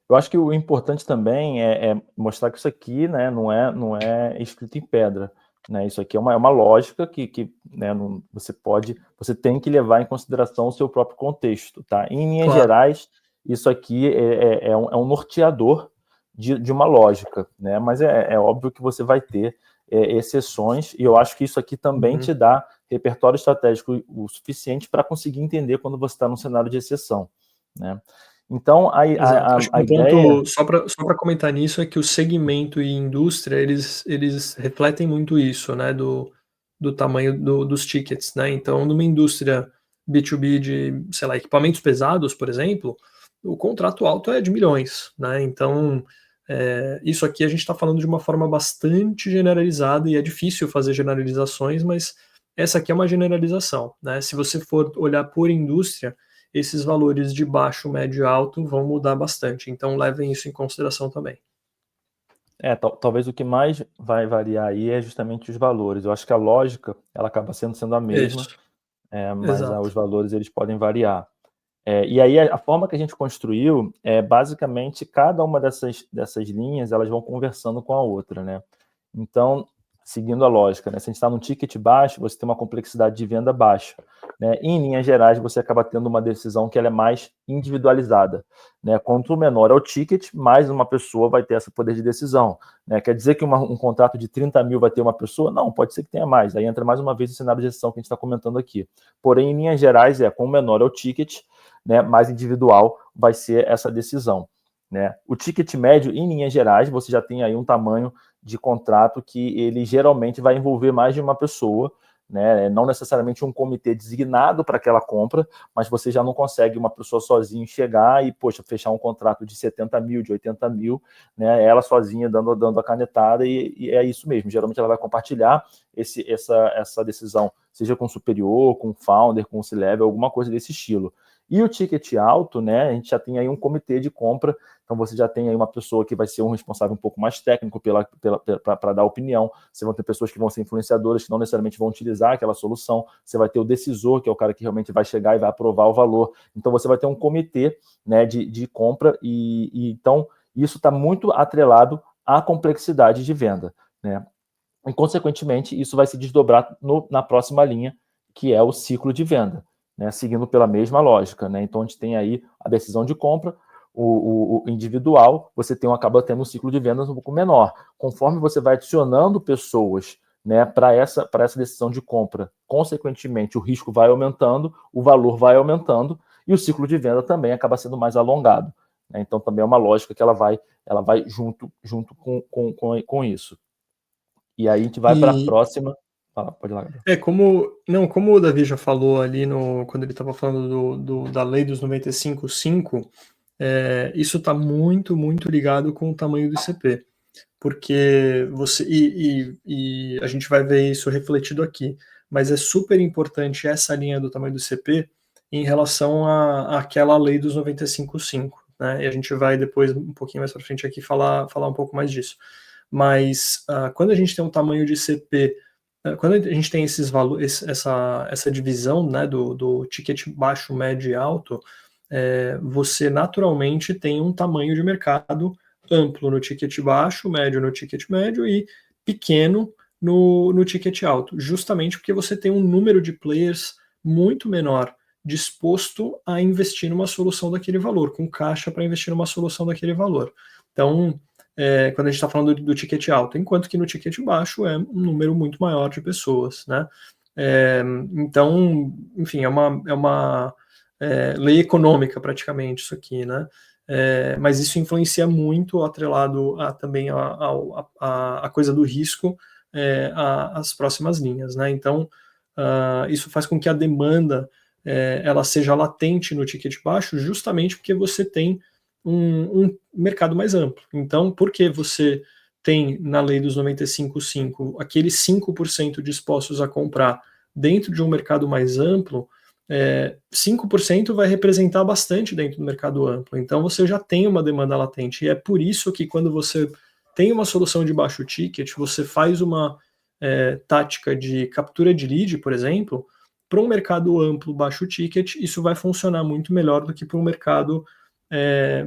Eu acho que o importante também é mostrar que isso aqui, né, não é escrito em pedra. Né? Isso aqui é uma lógica que né, você tem que levar em consideração o seu próprio contexto. Tá? Em linhas gerais, isso aqui é um norteador de uma lógica, né? Mas é óbvio que você vai ter exceções, e eu acho que isso aqui também te dá repertório estratégico o suficiente para conseguir entender quando você está num cenário de exceção. Né? Então, a ideia... ponto, só para comentar nisso, é que o segmento e indústria, eles refletem muito isso, né, do tamanho dos tickets, né? Então, numa indústria B2B de, sei lá, equipamentos pesados, por exemplo, o contrato alto é de milhões, né? Então, isso aqui a gente está falando de uma forma bastante generalizada, e é difícil fazer generalizações, mas essa aqui é uma generalização, né? Se você for olhar por indústria, esses valores de baixo, médio e alto vão mudar bastante. Então, levem isso em consideração também. Talvez o que mais vai variar aí é justamente os valores. Eu acho que a lógica, ela acaba sendo a mesma, mas os valores eles podem variar. E aí a forma que a gente construiu basicamente cada uma dessas linhas, elas vão conversando com a outra, né? Então, seguindo a lógica, né? Se a gente está num ticket baixo, você tem uma complexidade de venda baixa. Né? Em linhas gerais, você acaba tendo uma decisão que ela é mais individualizada. Né? Quanto menor é o ticket, mais uma pessoa vai ter esse poder de decisão. Né? Quer dizer que um contrato de 30 mil vai ter uma pessoa? Não, pode ser que tenha mais. Aí entra mais uma vez o cenário de decisão que a gente está comentando aqui. Porém, em linhas gerais, quanto menor é o ticket, né, mais individual vai ser essa decisão. Né? O ticket médio, em linhas gerais, você já tem aí um tamanho de contrato que ele geralmente vai envolver mais de uma pessoa, né? Não necessariamente um comitê designado para aquela compra, mas você já não consegue uma pessoa sozinha chegar e, fechar um contrato de 70 mil, de 80 mil, né? Ela sozinha dando a canetada, e é isso mesmo. Geralmente ela vai compartilhar essa decisão, seja com o superior, com o founder, com o C-level, alguma coisa desse estilo. E o ticket alto, né, a gente já tem aí um comitê de compra, então você já tem aí uma pessoa que vai ser um responsável um pouco mais técnico para dar opinião, você vai ter pessoas que vão ser influenciadoras, que não necessariamente vão utilizar aquela solução, você vai ter o decisor, que é o cara que realmente vai chegar e vai aprovar o valor, então você vai ter um comitê, né, de compra, e então isso está muito atrelado à complexidade de venda, né, e consequentemente isso vai se desdobrar na próxima linha, que é o ciclo de venda. Né, seguindo pela mesma lógica. Né? Então, a gente tem aí a decisão de compra, o individual, você acaba tendo um ciclo de vendas um pouco menor. Conforme você vai adicionando pessoas, né, para essa decisão de compra. Consequentemente, o risco vai aumentando, o valor vai aumentando e o ciclo de venda também acaba sendo mais alongado, né? Então, também é uma lógica que ela vai junto com isso. E aí a gente vai para a próxima. Pode ir lá, Gabriel. Como o Davi já falou ali quando ele estava falando da lei dos 95.5, isso está muito, muito ligado com o tamanho do ICP. Porque e a gente vai ver isso refletido aqui, mas é super importante essa linha do tamanho do ICP em relação àquela lei dos 95.5, né? E a gente vai depois, um pouquinho mais para frente aqui, falar um pouco mais disso. Mas quando a gente tem um tamanho de ICP, quando a gente tem esses valores, essa divisão, né, do ticket baixo, médio e alto, você naturalmente tem um tamanho de mercado amplo no ticket baixo, médio no ticket médio e pequeno no ticket alto, justamente porque você tem um número de players muito menor disposto a investir numa solução daquele valor, com caixa para investir numa solução daquele valor. Então, quando a gente está falando do ticket alto, enquanto que no ticket baixo é um número muito maior de pessoas, né? Então, enfim, é uma lei econômica praticamente isso aqui, né? Mas isso influencia muito, atrelado também a coisa do risco, às próximas linhas, né? Então, isso faz com que a demanda ela seja latente no ticket baixo, justamente porque você tem um mercado mais amplo. Então, porque você tem na lei dos 95.5 aqueles 5% dispostos a comprar dentro de um mercado mais amplo, 5% vai representar bastante dentro do mercado amplo. Então você já tem uma demanda latente. E é por isso que quando você tem uma solução de baixo ticket, você faz uma tática de captura de lead, por exemplo, para um mercado amplo, baixo ticket, isso vai funcionar muito melhor do que para um mercado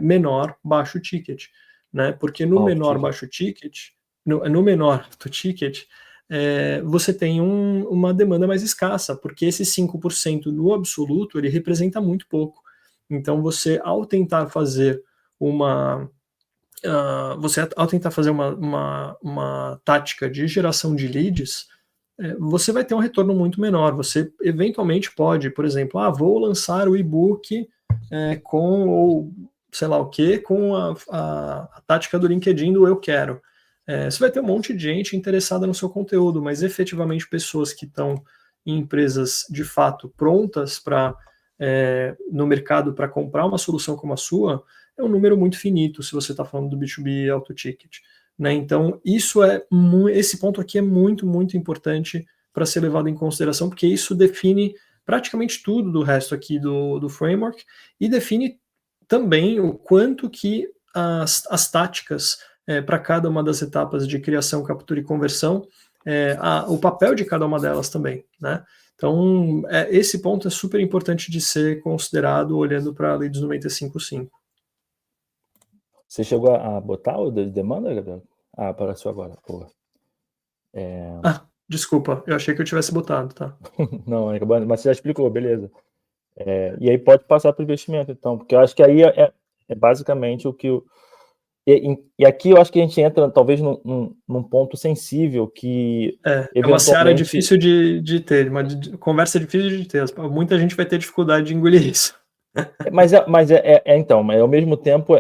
menor, baixo ticket, né? Porque no menor, baixo ticket, no menor do ticket, você tem uma demanda mais escassa, porque esse 5% no absoluto, ele representa muito pouco. Então, você, ao tentar fazer uma tática de geração de leads, você vai ter um retorno muito menor. Você eventualmente pode, por exemplo, vou lançar o e-book ou sei lá o que, com a tática do LinkedIn do eu quero. Você vai ter um monte de gente interessada no seu conteúdo, mas efetivamente pessoas que estão em empresas de fato prontas no mercado para comprar uma solução como a sua, é um número muito finito se você está falando do B2B auto ticket, né? Então, esse ponto aqui é muito, muito importante para ser levado em consideração, porque isso define praticamente tudo do resto aqui do framework e define também o quanto que as táticas para cada uma das etapas de criação, captura e conversão, o papel de cada uma delas também, né? Então, esse ponto é super importante de ser considerado olhando para a lei dos 95.5. Você chegou a botar o de demanda, Gabriel? Apareceu agora. Pô. Desculpa, eu achei que eu tivesse botado, tá? Não, mas você já explicou, beleza. E aí pode passar para o investimento, então, porque eu acho que aí é basicamente o que... E aqui eu acho que a gente entra, talvez, num ponto sensível que... É uma seara difícil de ter, uma conversa difícil de ter. Muita gente vai ter dificuldade de engolir isso. Então, mas ao mesmo tempo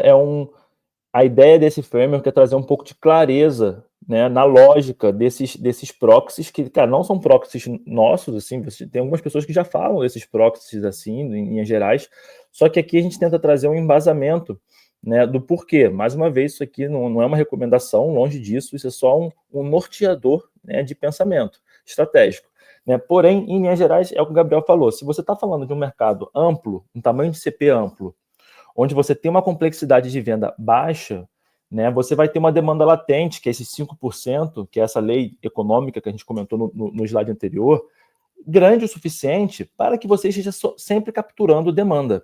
a ideia desse framework é trazer um pouco de clareza, né, na lógica desses proxies, que, cara, não são proxies nossos, assim, tem algumas pessoas que já falam desses proxies, assim, em linhas gerais, só que aqui a gente tenta trazer um embasamento, né, do porquê. Mais uma vez, isso aqui não é uma recomendação, longe disso, isso é só um norteador, né, de pensamento estratégico. Né? Porém, em linhas gerais, é o que o Gabriel falou, se você está falando de um mercado amplo, um tamanho de CP amplo, onde você tem uma complexidade de venda baixa, né, você vai ter uma demanda latente, que é esses 5%, que é essa lei econômica que a gente comentou no slide anterior, grande o suficiente para que você esteja sempre capturando demanda.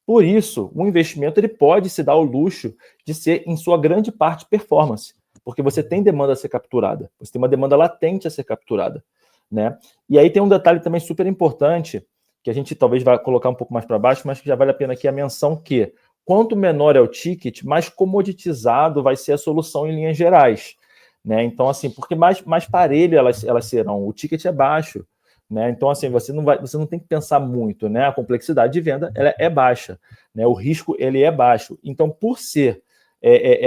Por isso, o investimento ele pode se dar ao luxo de ser, em sua grande parte, performance, porque você tem demanda a ser capturada, você tem uma demanda latente a ser capturada. Né? E aí tem um detalhe também super importante, que a gente talvez vai colocar um pouco mais para baixo, mas que já vale a pena aqui a menção que, quanto menor é o ticket, mais comoditizado vai ser a solução em linhas gerais. né? Então, assim, porque mais parelho elas serão, o ticket é baixo, né? Então, assim, você não tem que pensar muito, né? A complexidade de venda ela é baixa, né? O risco ele é baixo. Então, por ser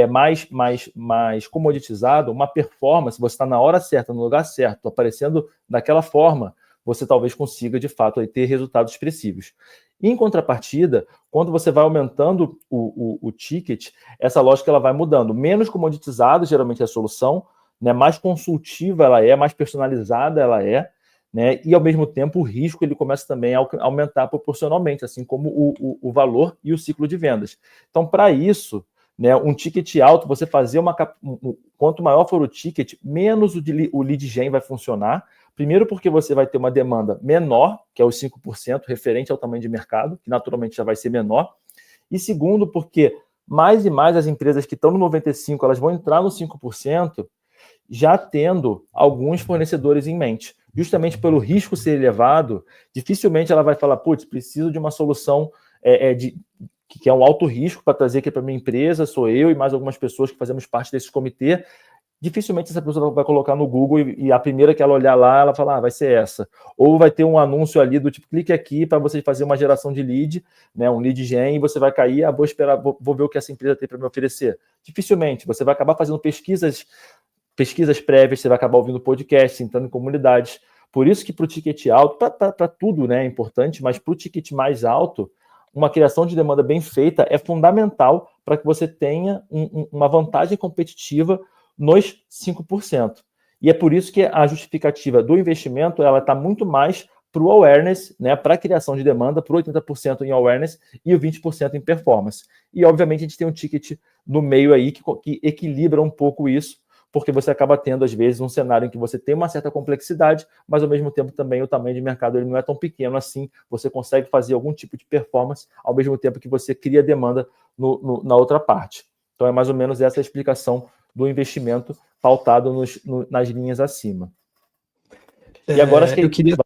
mais comoditizado, uma performance, você está na hora certa, no lugar certo, aparecendo daquela forma, você talvez consiga, de fato, aí, ter resultados expressivos. Em contrapartida, quando você vai aumentando o ticket, essa lógica ela vai mudando. Menos comoditizada, geralmente, é a solução, né? Mais consultiva ela é, mais personalizada ela é, né? E, ao mesmo tempo, o risco ele começa também a aumentar proporcionalmente, assim como o valor e o ciclo de vendas. Então, para isso, né, um ticket alto, você fazer quanto maior for o ticket, menos o lead gen vai funcionar. Primeiro porque você vai ter uma demanda menor, que é os 5%, referente ao tamanho de mercado, que naturalmente já vai ser menor. E segundo porque mais e mais as empresas que estão no 95%, elas vão entrar no 5%, já tendo alguns fornecedores em mente. Justamente pelo risco ser elevado, dificilmente ela vai falar, putz, preciso de uma solução que é um alto risco para trazer aqui para minha empresa, sou eu e mais algumas pessoas que fazemos parte desse comitê. Dificilmente essa pessoa vai colocar no Google e a primeira que ela olhar lá, ela fala, vai ser essa. Ou vai ter um anúncio ali do tipo, clique aqui para você fazer uma geração de lead, né, um lead gen, e você vai cair, vou esperar, vou ver o que essa empresa tem para me oferecer. Dificilmente, você vai acabar fazendo pesquisas prévias, você vai acabar ouvindo podcast, entrando em comunidades. Por isso que para o ticket alto, para tudo, né, é importante, mas para o ticket mais alto, uma criação de demanda bem feita é fundamental para que você tenha uma vantagem competitiva nos 5%. E é por isso que a justificativa do investimento ela está muito mais para o awareness, né, para a criação de demanda, para o 80% em awareness e o 20% em performance. E, obviamente, a gente tem um ticket no meio aí que equilibra um pouco isso, porque você acaba tendo, às vezes, um cenário em que você tem uma certa complexidade, mas, ao mesmo tempo, também o tamanho de mercado ele não é tão pequeno assim, você consegue fazer algum tipo de performance, ao mesmo tempo que você cria demanda na outra parte. Então, é mais ou menos essa a explicação do investimento pautado nas linhas acima. E agora, acho que... Eu queria...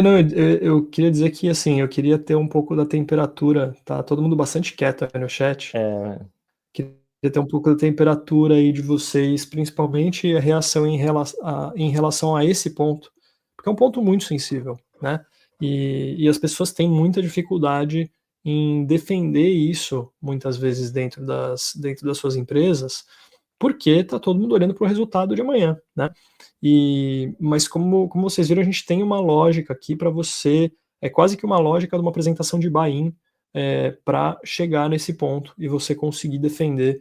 não, eu queria dizer que, assim, eu queria ter um pouco da temperatura, tá? Todo mundo bastante quieto aí no chat. Queria ter um pouco da temperatura aí de vocês, principalmente a reação em relação a esse ponto, porque é um ponto muito sensível, né? E as pessoas têm muita dificuldade em defender isso, muitas vezes, dentro das suas empresas, porque está todo mundo olhando para o resultado de amanhã, né? Mas como vocês viram, a gente tem uma lógica aqui para você, é quase que uma lógica de uma apresentação de buy-in para chegar nesse ponto e você conseguir defender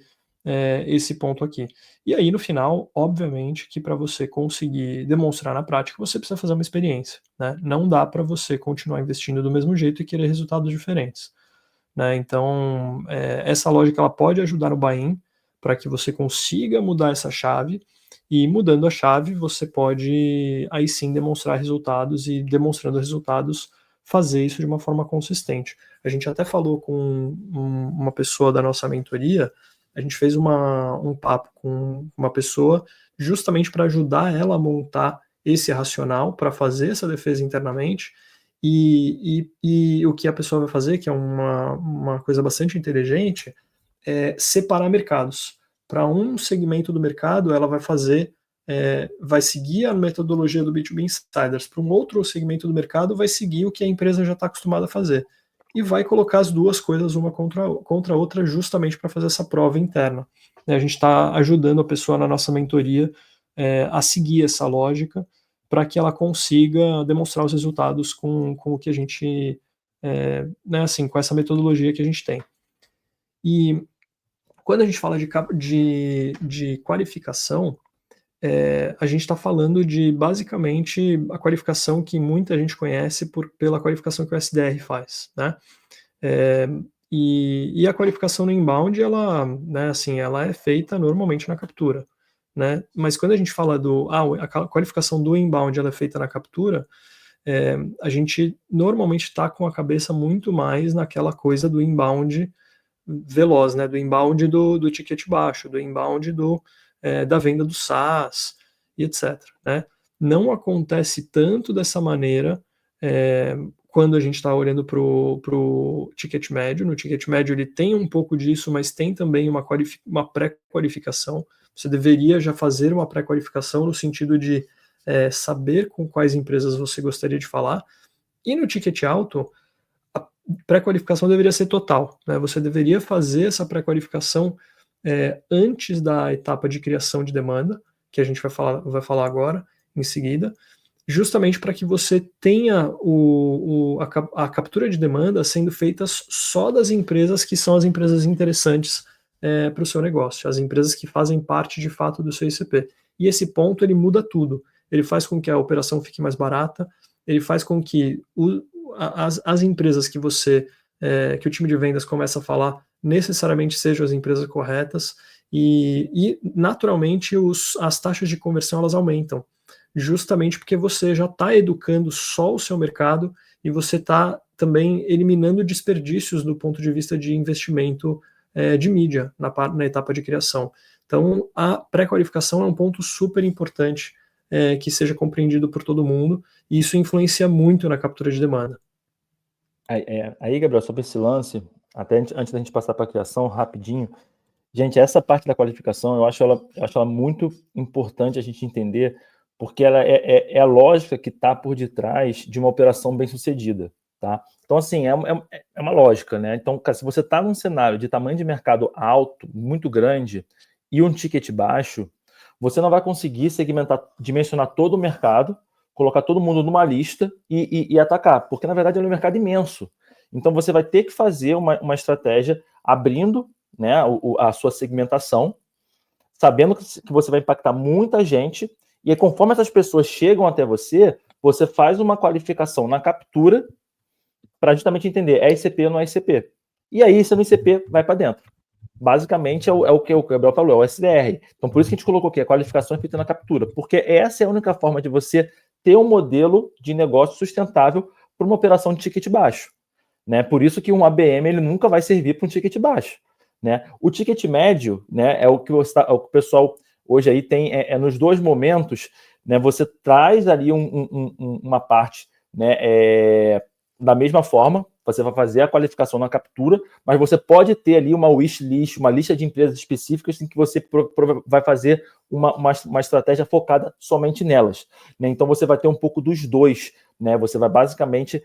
esse ponto aqui. E aí, no final, obviamente, que para você conseguir demonstrar na prática, você precisa fazer uma experiência, né? Não dá para você continuar investindo do mesmo jeito e querer resultados diferentes, né? Então, essa lógica ela pode ajudar no buy-in para que você consiga mudar essa chave, e mudando a chave, você pode aí sim demonstrar resultados, e demonstrando resultados, fazer isso de uma forma consistente. A gente até falou com uma pessoa da nossa mentoria, a gente fez um papo com uma pessoa justamente para ajudar ela a montar esse racional, para fazer essa defesa internamente, e o que a pessoa vai fazer, que é uma coisa bastante inteligente, é separar mercados. Para um segmento do mercado, ela vai seguir a metodologia do B2B Insiders. Para um outro segmento do mercado, vai seguir o que a empresa já está acostumada a fazer. E vai colocar as duas coisas uma contra a outra, justamente para fazer essa prova interna. A gente está ajudando a pessoa na nossa mentoria a seguir essa lógica, para que ela consiga demonstrar os resultados com o que a gente, né, assim, com essa metodologia que a gente tem. E quando a gente fala de qualificação, a gente está falando de, basicamente, a qualificação que muita gente conhece pela qualificação que o SDR faz, né? E a qualificação no inbound, ela, né, assim, ela é feita normalmente na captura, né? Mas quando a gente fala a qualificação do inbound ela é feita na captura, a gente normalmente está com a cabeça muito mais naquela coisa do inbound veloz, né? Do inbound do ticket baixo, do inbound da venda do SaaS e etc, né? Não acontece tanto dessa maneira quando a gente está olhando para o ticket médio. No ticket médio ele tem um pouco disso, mas tem também uma pré-qualificação. Você deveria já fazer uma pré-qualificação no sentido de saber com quais empresas você gostaria de falar. E no ticket alto, a pré-qualificação deveria ser total, né? Você deveria fazer essa pré-qualificação antes da etapa de criação de demanda, que a gente vai falar agora, em seguida, justamente para que você tenha a captura de demanda sendo feita só das empresas que são as empresas interessantes para o seu negócio, as empresas que fazem parte de fato do seu ICP. E esse ponto ele muda tudo. Ele faz com que a operação fique mais barata, ele faz com que as empresas que que o time de vendas começa a falar necessariamente sejam as empresas corretas e naturalmente as taxas de conversão elas aumentam, justamente porque você já está educando só o seu mercado e você está também eliminando desperdícios do ponto de vista de investimento de mídia na etapa de criação. Então, a pré-qualificação é um ponto super importante que seja compreendido por todo mundo, e isso influencia muito na captura de demanda. Aí, Gabriel, sobre esse lance, até antes da gente passar para a criação, rapidinho, gente, essa parte da qualificação, eu acho ela muito importante a gente entender, porque ela é a lógica que está por detrás de uma operação bem sucedida, tá? Então, assim, é uma lógica, né? Então, cara, se você está num cenário de tamanho de mercado alto, muito grande, e um ticket baixo, você não vai conseguir dimensionar todo o mercado, colocar todo mundo numa lista e atacar, porque, na verdade, é um mercado imenso. Então, você vai ter que fazer uma estratégia abrindo, né, a sua segmentação, sabendo que você vai impactar muita gente, e aí, conforme essas pessoas chegam até você, você faz uma qualificação na captura para justamente entender, é ICP ou não é ICP. E aí, se no ICP, vai para dentro. Basicamente, é o que o Gabriel falou, é o SDR. Então, por isso que a gente colocou aqui a qualificação é feita na captura, porque essa é a única forma de você ter um modelo de negócio sustentável para uma operação de ticket baixo. Né? Por isso que um ABM ele nunca vai servir para um ticket baixo. Né? O ticket médio, né, é o que o pessoal hoje aí tem nos dois momentos, né, você traz ali uma parte, né, da mesma forma, você vai fazer a qualificação na captura, mas você pode ter ali uma wish list, uma lista de empresas específicas em que você vai fazer uma estratégia focada somente nelas. Né? Então você vai ter um pouco dos dois, né? Você vai basicamente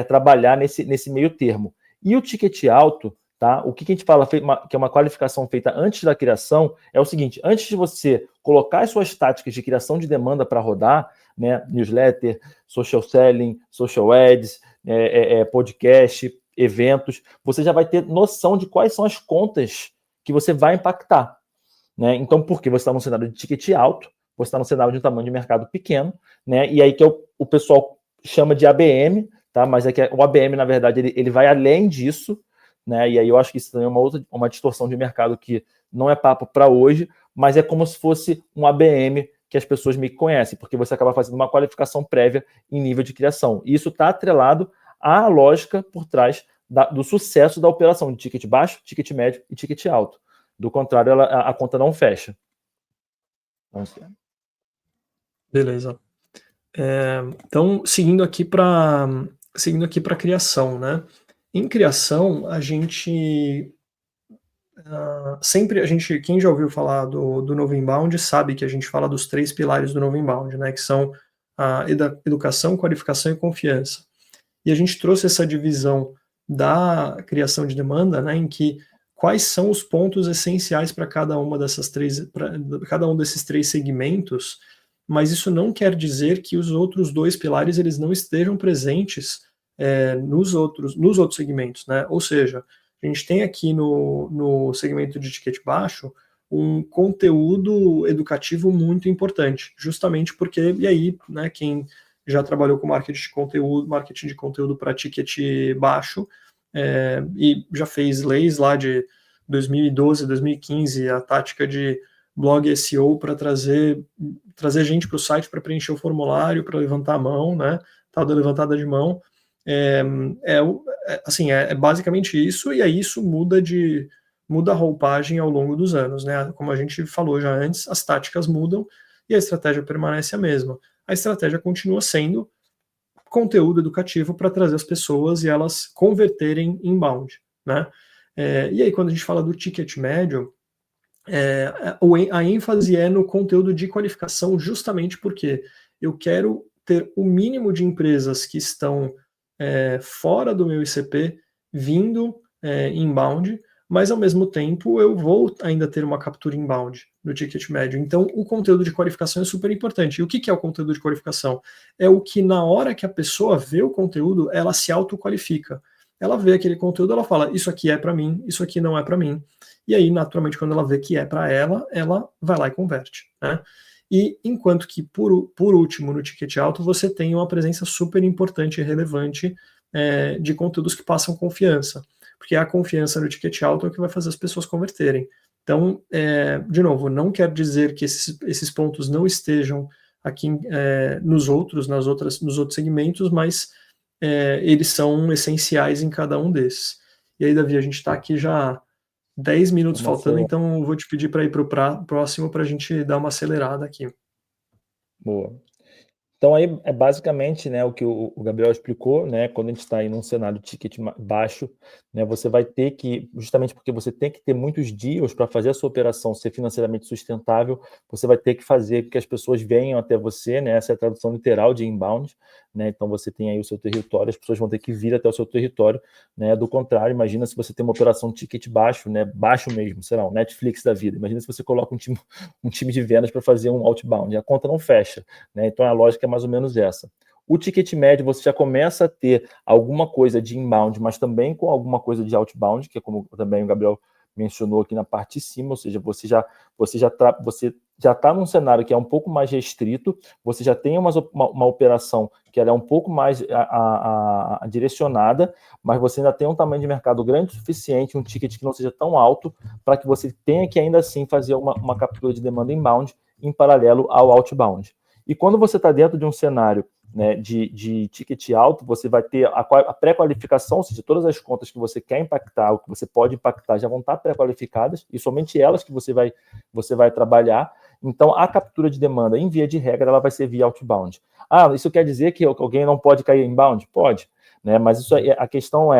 trabalhar nesse meio termo. E o ticket alto, tá? O que a gente fala que é uma qualificação feita antes da criação é o seguinte: antes de você colocar as suas táticas de criação de demanda para rodar, né, newsletter, social selling, social ads, podcast, eventos, você já vai ter noção de quais são as contas que você vai impactar. Né? Então, porque você está num cenário de ticket alto, você está num cenário de um tamanho de mercado pequeno, né? E aí que o pessoal chama de ABM, tá? Mas é que o ABM, na verdade, ele vai além disso, né? E aí eu acho que isso também é uma distorção de mercado que não é papo para hoje, mas é como se fosse um ABM que as pessoas me conhecem, porque você acaba fazendo uma qualificação prévia em nível de criação. E isso está atrelado à lógica por trás do sucesso da operação de ticket baixo, ticket médio e ticket alto. Do contrário, a conta não fecha. Beleza. Então, seguindo aqui para criação, né? Em criação, a gente quem já ouviu falar do Novo Inbound sabe que a gente fala dos 3 pilares do Novo Inbound, né? Que são a educação, qualificação e confiança. E a gente trouxe essa divisão da criação de demanda, né? Em que quais são os pontos essenciais para cada um desses 3 segmentos, mas isso não quer dizer que os outros 2 pilares eles não estejam presentes nos outros segmentos, né? Ou seja, a gente tem aqui no segmento de ticket baixo um conteúdo educativo muito importante, justamente porque, e aí, né, quem já trabalhou com marketing de conteúdo para ticket baixo, e já fez leis lá de 2012, 2015, a tática de blog SEO para trazer gente para o site para preencher o formulário, para levantar a mão, né? Tal da levantada de mão. É basicamente isso, e aí isso muda a roupagem ao longo dos anos, né? Como a gente falou já antes, as táticas mudam e a estratégia permanece a mesma. A estratégia continua sendo conteúdo educativo para trazer as pessoas e elas converterem em inbound, né? E aí, quando a gente fala do ticket médio, a ênfase é no conteúdo de qualificação, justamente porque eu quero ter o mínimo de empresas que estão fora do meu ICP vindo inbound, mas ao mesmo tempo eu vou ainda ter uma captura inbound no ticket médio. Então o conteúdo de qualificação é super importante. E o que é o conteúdo de qualificação? É o que na hora que a pessoa vê o conteúdo, ela se autoqualifica. Ela vê aquele conteúdo, ela fala, isso aqui é para mim, isso aqui não é para mim. E aí, naturalmente, quando ela vê que é para ela vai lá e converte, né? E enquanto que, por último, no ticket alto, você tem uma presença super importante e relevante de conteúdos que passam confiança. Porque a confiança no ticket alto é o que vai fazer as pessoas converterem. Então, de novo, não quer dizer que esses pontos não estejam aqui nos outros segmentos, mas eles são essenciais em cada um desses. E aí, Davi, a gente está aqui já 10 minutos faltando, então eu vou te pedir para ir para o próximo para a gente dar uma acelerada aqui. Boa. Então aí é basicamente, né, o que o Gabriel explicou, né, quando a gente está em um cenário de ticket baixo, né, você vai ter que, justamente porque você tem que ter muitos deals para fazer a sua operação ser financeiramente sustentável, você vai ter que fazer que as pessoas venham até você, né, essa é a tradução literal de inbound, né, então você tem aí o seu território, as pessoas vão ter que vir até o seu território, né, do contrário, imagina se você tem uma operação de ticket baixo, né, baixo mesmo, sei lá, um Netflix da vida, imagina se você coloca um time de vendas para fazer um outbound, a conta não fecha, né, então a lógica é mais ou menos essa. O ticket médio você já começa a ter alguma coisa de inbound, mas também com alguma coisa de outbound, que é como também o Gabriel mencionou aqui na parte de cima, ou seja, você já está num cenário que é um pouco mais restrito, você já tem uma operação que ela é um pouco mais direcionada, mas você ainda tem um tamanho de mercado grande o suficiente, um ticket que não seja tão alto, para que você tenha que ainda assim fazer uma captura de demanda inbound em paralelo ao outbound. E quando você está dentro de um cenário, né, de ticket alto, você vai ter a pré-qualificação, ou seja, todas as contas que você quer impactar, ou que você pode impactar, já vão estar pré-qualificadas, e somente elas que você vai trabalhar. Então, a captura de demanda, em via de regra, ela vai ser via outbound. Isso quer dizer que alguém não pode cair inbound? Pode, né? Mas isso aí, a questão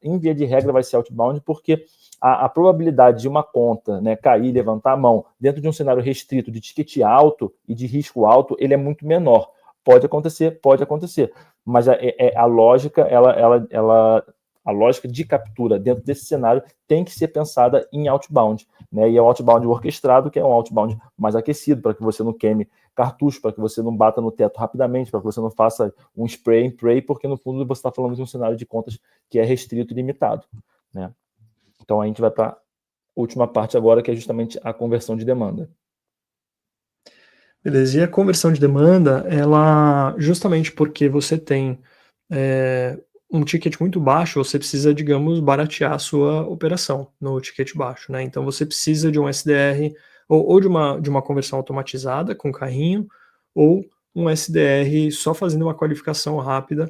em via de regra vai ser outbound, porque a probabilidade de uma conta, né, cair, levantar a mão dentro de um cenário restrito de ticket alto e de risco alto, ele é muito menor. Pode acontecer, mas a lógica, a lógica de captura dentro desse cenário tem que ser pensada em outbound, né? E é um outbound orquestrado, que é um outbound mais aquecido, para que você não queime cartucho, para que você não bata no teto rapidamente, para que você não faça um spray and pray, porque no fundo você está falando de um cenário de contas que é restrito e limitado, né? Então, a gente vai para a última parte agora, que é justamente a conversão de demanda. Beleza, e a conversão de demanda, ela, justamente porque você tem um ticket muito baixo, você precisa, digamos, baratear a sua operação no ticket baixo, né? Então, você precisa de um SDR, ou de uma conversão automatizada com carrinho, ou um SDR só fazendo uma qualificação rápida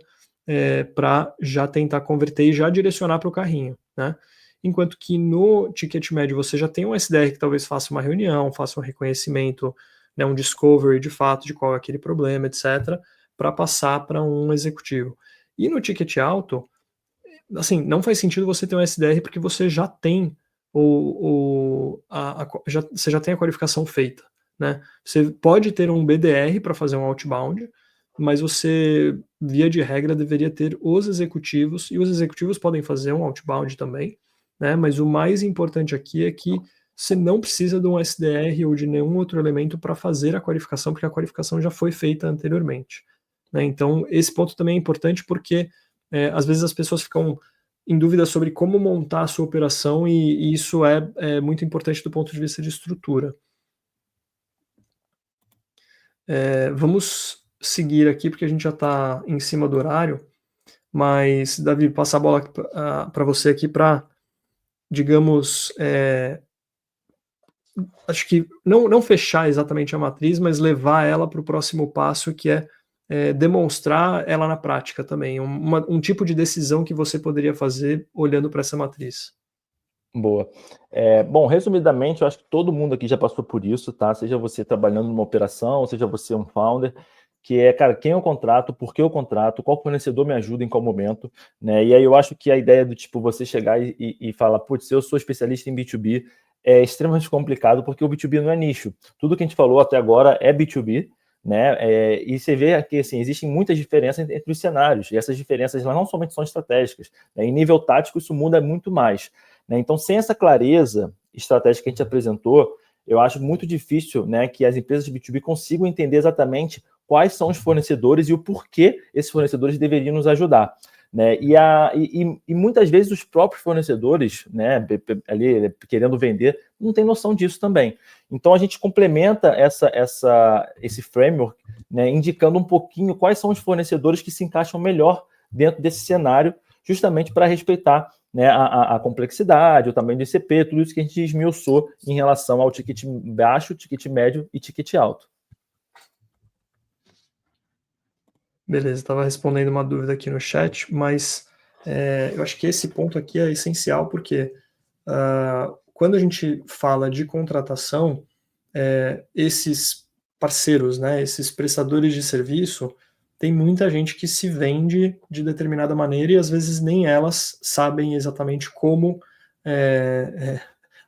para já tentar converter e já direcionar para o carrinho, né? Enquanto que no ticket médio você já tem um SDR que talvez faça uma reunião, faça um reconhecimento, né, um discovery de fato de qual é aquele problema, etc., para passar para um executivo. E no ticket alto, assim, não faz sentido você ter um SDR porque você já tem você já tem a qualificação feita, né? Você pode ter um BDR para fazer um outbound, mas você, via de regra, deveria ter os executivos, e os executivos podem fazer um outbound também, né? Mas o mais importante aqui é que você não precisa de um SDR ou de nenhum outro elemento para fazer a qualificação, porque a qualificação já foi feita anteriormente, né? Então, esse ponto também é importante porque às vezes as pessoas ficam em dúvida sobre como montar a sua operação e isso é muito importante do ponto de vista de estrutura. Vamos seguir aqui porque a gente já está em cima do horário, mas, Davi, passar a bola para você aqui para, digamos, acho que não fechar exatamente a matriz, mas levar ela para o próximo passo, que é demonstrar ela na prática também, um tipo de decisão que você poderia fazer olhando para essa matriz. Boa. Bom, resumidamente, eu acho que todo mundo aqui já passou por isso, tá? Seja você trabalhando numa operação, seja você um founder, que é, cara, quem eu contrato, por que eu contrato, qual fornecedor me ajuda em qual momento, né? E aí eu acho que a ideia do tipo, você chegar e falar, putz, eu sou especialista em B2B, é extremamente complicado, porque o B2B não é nicho. Tudo que a gente falou até agora é B2B, né? E você vê aqui, assim, existem muitas diferenças entre os cenários, e essas diferenças elas não somente são estratégicas, né? Em nível tático isso muda muito mais, né? Então, sem essa clareza estratégica que a gente apresentou, eu acho muito difícil, né, que as empresas de B2B consigam entender exatamente quais são os fornecedores e o porquê esses fornecedores deveriam nos ajudar, né? E muitas vezes os próprios fornecedores, né, ali querendo vender, não tem noção disso também. Então a gente complementa esse framework, né, indicando um pouquinho quais são os fornecedores que se encaixam melhor dentro desse cenário, justamente para respeitar, né, a complexidade, o tamanho do ICP, tudo isso que a gente esmiuçou em relação ao ticket baixo, ticket médio e ticket alto. Beleza, estava respondendo uma dúvida aqui no chat, mas eu acho que esse ponto aqui é essencial porque quando a gente fala de contratação, esses parceiros, né, esses prestadores de serviço, tem muita gente que se vende de determinada maneira e às vezes nem elas sabem exatamente como,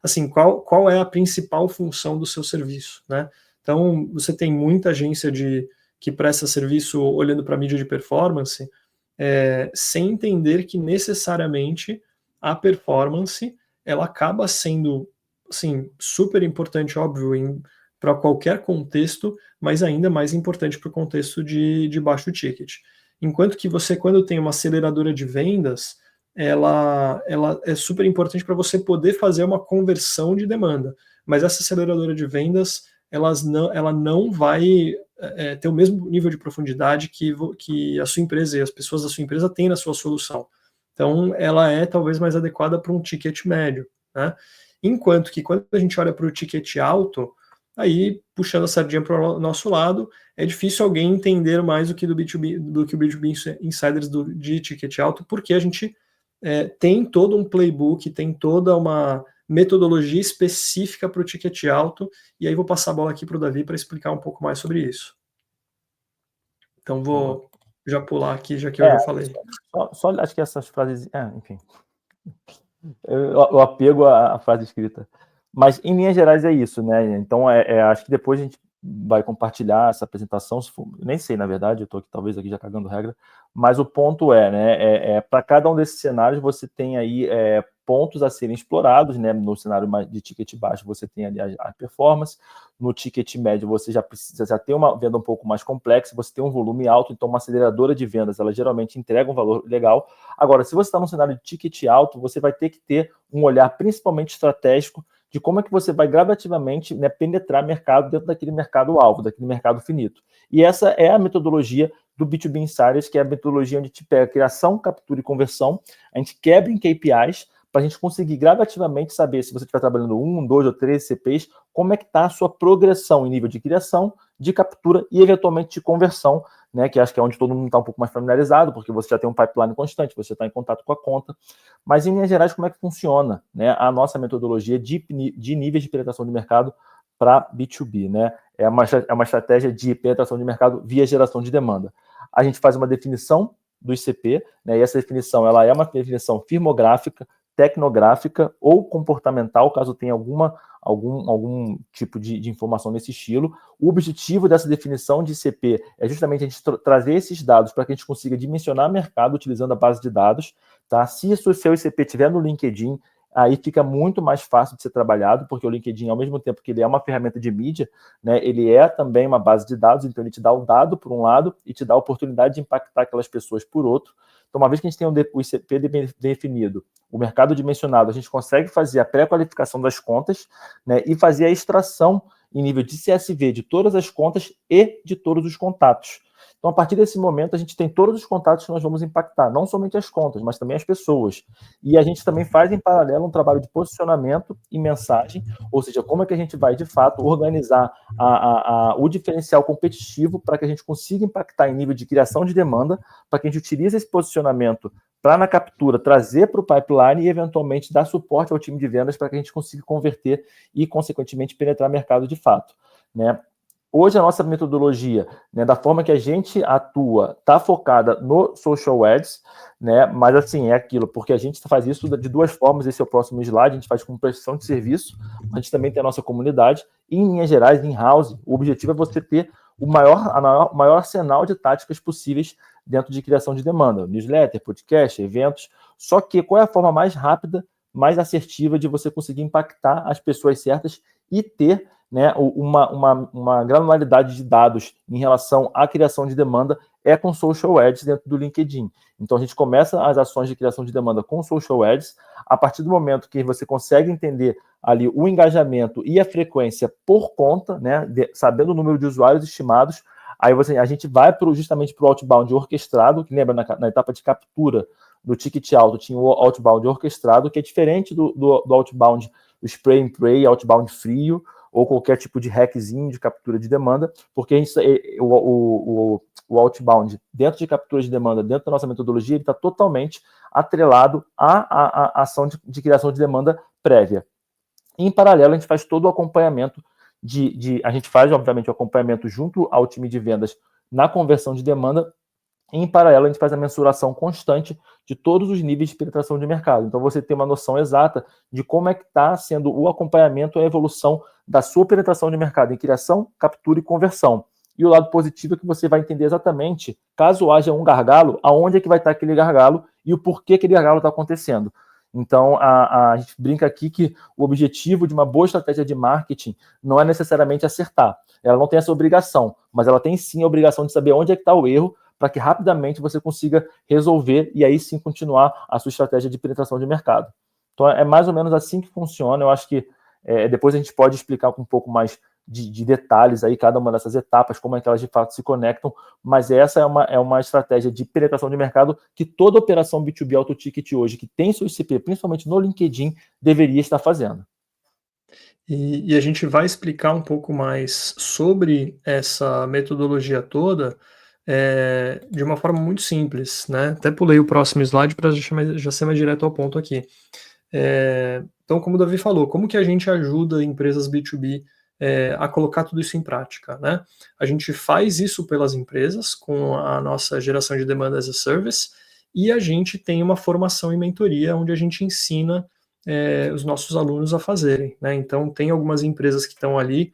assim, qual é a principal função do seu serviço, né? Então, você tem muita agência que presta serviço olhando para mídia de performance, sem entender que necessariamente a performance ela acaba sendo, assim, super importante, óbvio, para qualquer contexto, mas ainda mais importante para o contexto de baixo ticket. Enquanto que você, quando tem uma aceleradora de vendas, ela é super importante para você poder fazer uma conversão de demanda. Mas essa aceleradora de vendas, ela não vai ter o mesmo nível de profundidade que a sua empresa e as pessoas da sua empresa têm na sua solução. Então, ela é talvez mais adequada para um ticket médio, né? Enquanto que quando a gente olha para o ticket alto, aí, puxando a sardinha para o nosso lado, é difícil alguém entender mais do que o B2B Insiders de ticket alto, porque a gente tem todo um playbook, tem toda uma metodologia específica para o ticket alto, e aí vou passar a bola aqui para o Davi para explicar um pouco mais sobre isso. Então vou já pular aqui, já que eu já falei. Só acho que essas frases... enfim. Eu apego à frase escrita. Mas, em linhas gerais, é isso, né? Então, acho que depois a gente vai compartilhar essa apresentação. Nem sei, na verdade, eu estou aqui, talvez aqui já cagando regra, mas o ponto né? Para cada um desses cenários, você tem aí pontos a serem explorados, né? No cenário de ticket baixo, você tem ali a performance. No ticket médio, você já tem uma venda um pouco mais complexa, você tem um volume alto, então uma aceleradora de vendas, ela geralmente entrega um valor legal. Agora, se você está num cenário de ticket alto, você vai ter que ter um olhar principalmente estratégico de como é que você vai gradativamente, né, penetrar mercado dentro daquele mercado-alvo, daquele mercado finito. E essa é a metodologia do B2B Insiders, que é a metodologia onde a gente pega criação, captura e conversão, a gente quebra em KPIs para a gente conseguir gradativamente saber se você estiver trabalhando 1, 2 ou 3 CPs, como é que está a sua progressão em nível de criação, de captura e, eventualmente, de conversão, né, que acho que é onde todo mundo está um pouco mais familiarizado, porque você já tem um pipeline constante, você está em contato com a conta. Mas, em linhas gerais, como é que funciona, né, a nossa metodologia de níveis de penetração de mercado para B2B, né? É uma estratégia de penetração de mercado via geração de demanda. A gente faz uma definição do ICP, né, e essa definição ela é uma definição firmográfica, tecnográfica ou comportamental, caso tenha algum tipo de informação nesse estilo. O objetivo dessa definição de ICP é justamente a gente trazer esses dados para que a gente consiga dimensionar o mercado utilizando a base de dados. Tá? Se o seu ICP estiver no LinkedIn, aí fica muito mais fácil de ser trabalhado, porque o LinkedIn, ao mesmo tempo que ele é uma ferramenta de mídia, né, ele é também uma base de dados, então ele te dá o dado por um lado e te dá a oportunidade de impactar aquelas pessoas por outro. Então, uma vez que a gente tem o ICP definido, o mercado dimensionado, a gente consegue fazer a pré-qualificação das contas, né, e fazer a extração em nível de CSV de todas as contas e de todos os contatos. Então, a partir desse momento, a gente tem todos os contatos que nós vamos impactar, não somente as contas, mas também as pessoas. E a gente também faz, em paralelo, um trabalho de posicionamento e mensagem, ou seja, como é que a gente vai, de fato, organizar o diferencial competitivo para que a gente consiga impactar em nível de criação de demanda, para que a gente utilize esse posicionamento para, na captura, trazer para o pipeline e, eventualmente, dar suporte ao time de vendas para que a gente consiga converter e, consequentemente, penetrar mercado de fato, né? Hoje a nossa metodologia, né, da forma que a gente atua, está focada no social ads, né, mas assim, é aquilo, porque a gente faz isso de duas formas, esse é o próximo slide, a gente faz com prestação de serviço, a gente também tem a nossa comunidade, e em linhas gerais, in-house, o objetivo é você ter o maior arsenal de táticas possíveis dentro de criação de demanda, newsletter, podcast, eventos, só que qual é a forma mais rápida, mais assertiva de você conseguir impactar as pessoas certas e ter, né, uma granularidade de dados em relação à criação de demanda é com social ads dentro do LinkedIn. Então, a gente começa as ações de criação de demanda com social ads. A partir do momento que você consegue entender ali o engajamento e a frequência por conta, né, sabendo o número de usuários estimados, aí a gente vai justamente para o outbound orquestrado, que lembra na etapa de captura do ticket alto, tinha o outbound orquestrado, que é diferente do outbound, o spray and pray, outbound frio, ou qualquer tipo de hackzinho de captura de demanda, porque o outbound dentro de captura de demanda, dentro da nossa metodologia, ele está totalmente atrelado à ação de criação de demanda prévia. Em paralelo, a gente faz todo o acompanhamento a gente faz, obviamente, o acompanhamento junto ao time de vendas na conversão de demanda. Em paralelo, a gente faz a mensuração constante de todos os níveis de penetração de mercado. Então, você tem uma noção exata de como é que está sendo o acompanhamento e a evolução da sua penetração de mercado em criação, captura e conversão. E o lado positivo é que você vai entender exatamente, caso haja um gargalo, aonde é que vai estar aquele gargalo e o porquê aquele gargalo está acontecendo. Então, a gente brinca aqui que o objetivo de uma boa estratégia de marketing não é necessariamente acertar. Ela não tem essa obrigação, mas ela tem sim a obrigação de saber onde é que está o erro, para que rapidamente você consiga resolver e aí sim continuar a sua estratégia de penetração de mercado. Então, é mais ou menos assim que funciona. Eu acho que depois a gente pode explicar com um pouco mais de detalhes aí cada uma dessas etapas, como é que elas de fato se conectam, mas essa é uma estratégia de penetração de mercado que toda operação B2B auto-ticket hoje, que tem seu ICP, principalmente no LinkedIn, deveria estar fazendo. E a gente vai explicar um pouco mais sobre essa metodologia toda de uma forma muito simples, né? Até pulei o próximo slide para já ser mais direto ao ponto aqui. Então, como o Davi falou, como que a gente ajuda empresas B2B a colocar tudo isso em prática, né? A gente faz isso pelas empresas com a nossa geração de demanda as a service e a gente tem uma formação e mentoria onde a gente ensina os nossos alunos a fazerem, né? Então, tem algumas empresas que estão ali,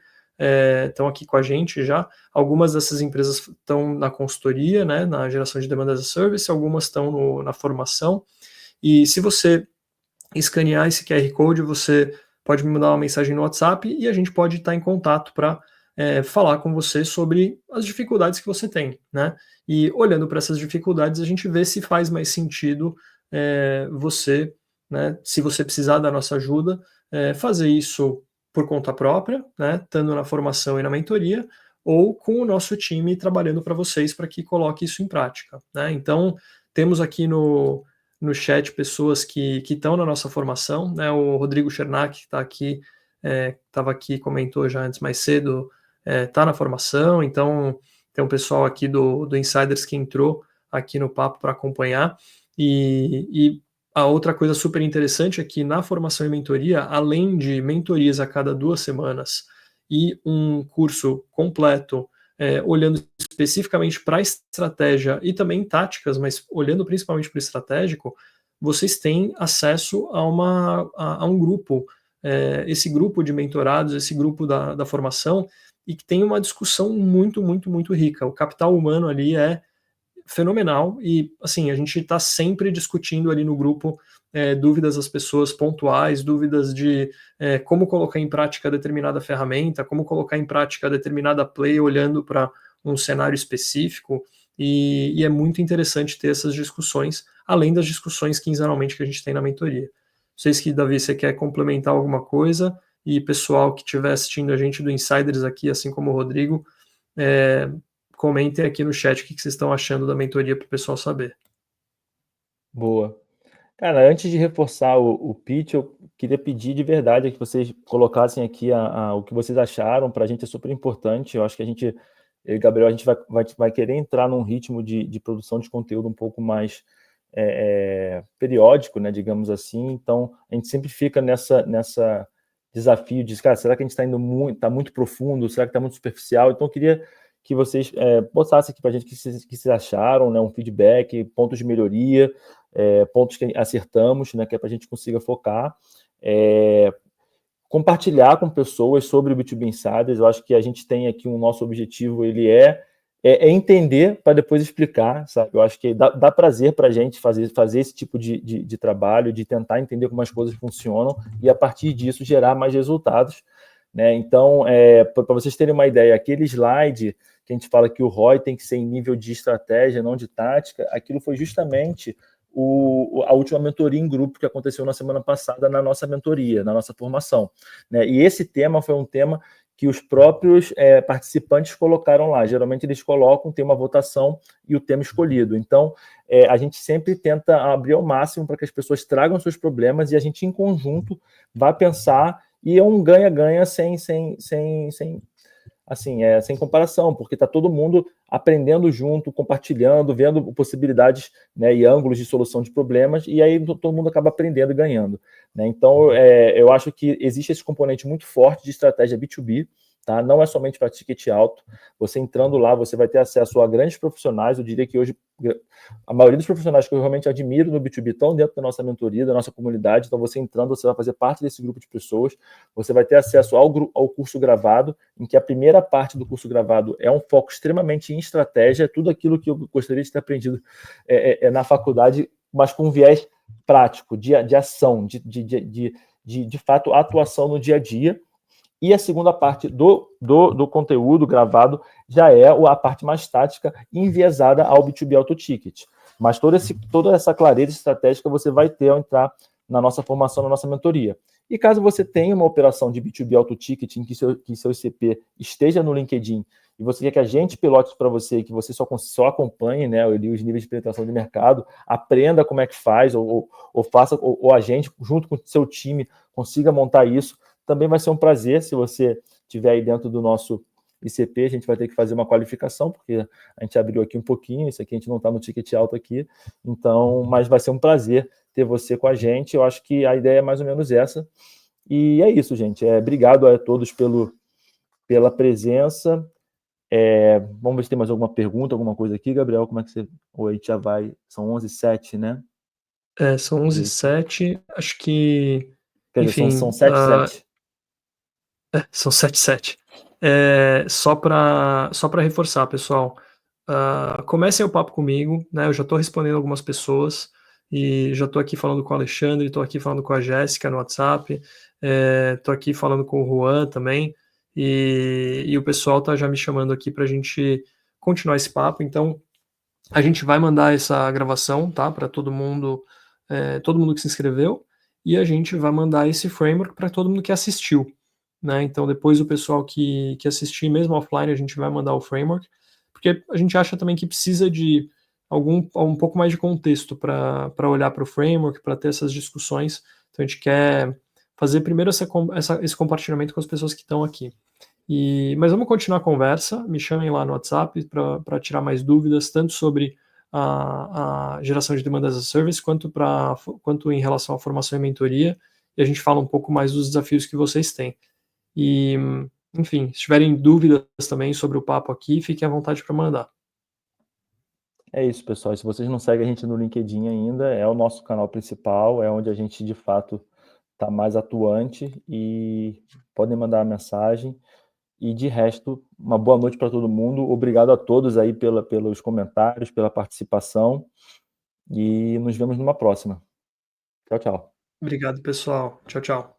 estão aqui com a gente já. Algumas dessas empresas estão na consultoria, né, na geração de demanda as a service, algumas estão na formação. E se você escanear esse QR Code, você pode me mandar uma mensagem no WhatsApp e a gente pode estar em contato para falar com você sobre as dificuldades que você tem, né? E olhando para essas dificuldades, a gente vê se faz mais sentido você, né, se você precisar da nossa ajuda, fazer isso por conta própria, né, estando na formação e na mentoria, ou com o nosso time trabalhando para vocês para que coloque isso em prática, né? Então, temos aqui no chat pessoas que estão na nossa formação, né? O Rodrigo Chernak, que está aqui, estava aqui, comentou já antes mais cedo, está na formação, então tem um pessoal aqui do Insiders que entrou aqui no papo para acompanhar, e a outra coisa super interessante é que na formação e mentoria, além de mentorias a cada 2 semanas e um curso completo, olhando especificamente para a estratégia e também táticas, mas olhando principalmente para o estratégico, vocês têm acesso a um grupo, esse grupo de mentorados, esse grupo da formação, e que tem uma discussão muito, muito, muito rica. O capital humano ali é fenomenal e, assim, a gente está sempre discutindo ali no grupo dúvidas das pessoas pontuais, dúvidas de como colocar em prática determinada ferramenta, como colocar em prática determinada play olhando para um cenário específico, e é muito interessante ter essas discussões, além das discussões quinzenalmente que a gente tem na mentoria. Não sei se, Davi, você quer complementar alguma coisa, e pessoal que estiver assistindo a gente do Insiders aqui, assim como o Rodrigo, comentem aqui no chat o que vocês estão achando da mentoria para o pessoal saber. Boa. Cara, antes de reforçar o pitch, eu queria pedir de verdade que vocês colocassem aqui o que vocês acharam. Para a gente é super importante. Eu acho que a gente, Gabriel, a gente vai querer entrar num ritmo de produção de conteúdo um pouco mais periódico, né, digamos assim. Então, a gente sempre fica nessa desafio de, cara, será que a gente está indo tá muito profundo? Será que está muito superficial? Então, eu queria que vocês botassem aqui para a gente o que vocês acharam, né? Um feedback, pontos de melhoria, pontos que acertamos, né? Que é para a gente consiga focar. Compartilhar com pessoas sobre o B2B Insiders. Eu acho que a gente tem aqui um nosso objetivo, ele é entender para depois explicar, sabe? Eu acho que dá prazer para a gente fazer esse tipo de trabalho, de tentar entender como as coisas funcionam e, a partir disso, gerar mais resultados, né? Então, para vocês terem uma ideia, aquele slide que a gente fala que o ROI tem que ser em nível de estratégia, não de tática, aquilo foi justamente a última mentoria em grupo que aconteceu na semana passada na nossa mentoria, na nossa formação, né? E esse tema foi um tema que os próprios participantes colocaram lá. Geralmente eles colocam, tem uma votação e o tema escolhido. Então, a gente sempre tenta abrir ao máximo para que as pessoas tragam seus problemas e a gente, em conjunto, vá pensar, e é um ganha-ganha sem comparação, porque está todo mundo aprendendo junto, compartilhando, vendo possibilidades, né, e ângulos de solução de problemas, e aí todo mundo acaba aprendendo e ganhando, né? Então, eu acho que existe esse componente muito forte de estratégia B2B, tá? Não é somente para ticket alto. Você entrando lá, você vai ter acesso a grandes profissionais. Eu diria que hoje a maioria dos profissionais que eu realmente admiro no B2B estão dentro da nossa mentoria, da nossa comunidade. Então, você entrando, você vai fazer parte desse grupo de pessoas. Você vai ter acesso ao curso gravado, em que a primeira parte do curso gravado é um foco extremamente em estratégia, tudo aquilo que eu gostaria de ter aprendido na faculdade, mas com viés prático, de ação, de fato, atuação no dia a dia. E a segunda parte do conteúdo gravado já é a parte mais tática, enviesada ao B2B Auto Ticket. Mas toda essa clareza estratégica você vai ter ao entrar na nossa formação, na nossa mentoria. E caso você tenha uma operação de B2B Auto Ticket em que seu ICP esteja no LinkedIn e você quer que a gente pilote para você, que você só acompanhe, né, os níveis de penetração de mercado, aprenda como é que faz, ou faça, ou a gente, junto com o seu time, consiga montar isso, também vai ser um prazer. Se você estiver aí dentro do nosso ICP, a gente vai ter que fazer uma qualificação, porque a gente abriu aqui um pouquinho, isso aqui a gente não está no ticket alto aqui, então, mas vai ser um prazer ter você com a gente. Eu acho que a ideia é mais ou menos essa, e é isso, gente. Obrigado a todos pela presença. Vamos ver se tem mais alguma pergunta, alguma coisa aqui, Gabriel. Como é que você... Ou a gente já vai... São 11h07, né? São 11h07, acho que... Quer dizer, são 7h07. São 7h07. Só para reforçar, pessoal, comecem o papo comigo, né? Eu já estou respondendo algumas pessoas e já estou aqui falando com o Alexandre, estou aqui falando com a Jéssica no WhatsApp, estou aqui falando com o Juan também, e o pessoal está já me chamando aqui para a gente continuar esse papo. Então, a gente vai mandar essa gravação, tá? Para todo mundo que se inscreveu, e a gente vai mandar esse framework para todo mundo que assistiu, né? Então, depois o pessoal que assistir, mesmo offline, a gente vai mandar o framework, porque a gente acha também que precisa de um pouco mais de contexto para olhar para o framework, para ter essas discussões. Então, a gente quer fazer primeiro esse compartilhamento com as pessoas que estão aqui. Mas vamos continuar a conversa. Me chamem lá no WhatsApp para tirar mais dúvidas, tanto sobre a geração de demanda as a service, quanto em relação à formação e mentoria, e a gente fala um pouco mais dos desafios que vocês têm. E, enfim, se tiverem dúvidas também sobre o papo aqui, fiquem à vontade para mandar. É isso, pessoal. Se vocês não seguem a gente no LinkedIn ainda, é o nosso canal principal, é onde a gente, de fato, está mais atuante, e podem mandar a mensagem. E, de resto, uma boa noite para todo mundo. Obrigado a todos aí pelos comentários, pela participação, e nos vemos numa próxima. Tchau, tchau. Obrigado, pessoal. Tchau, tchau.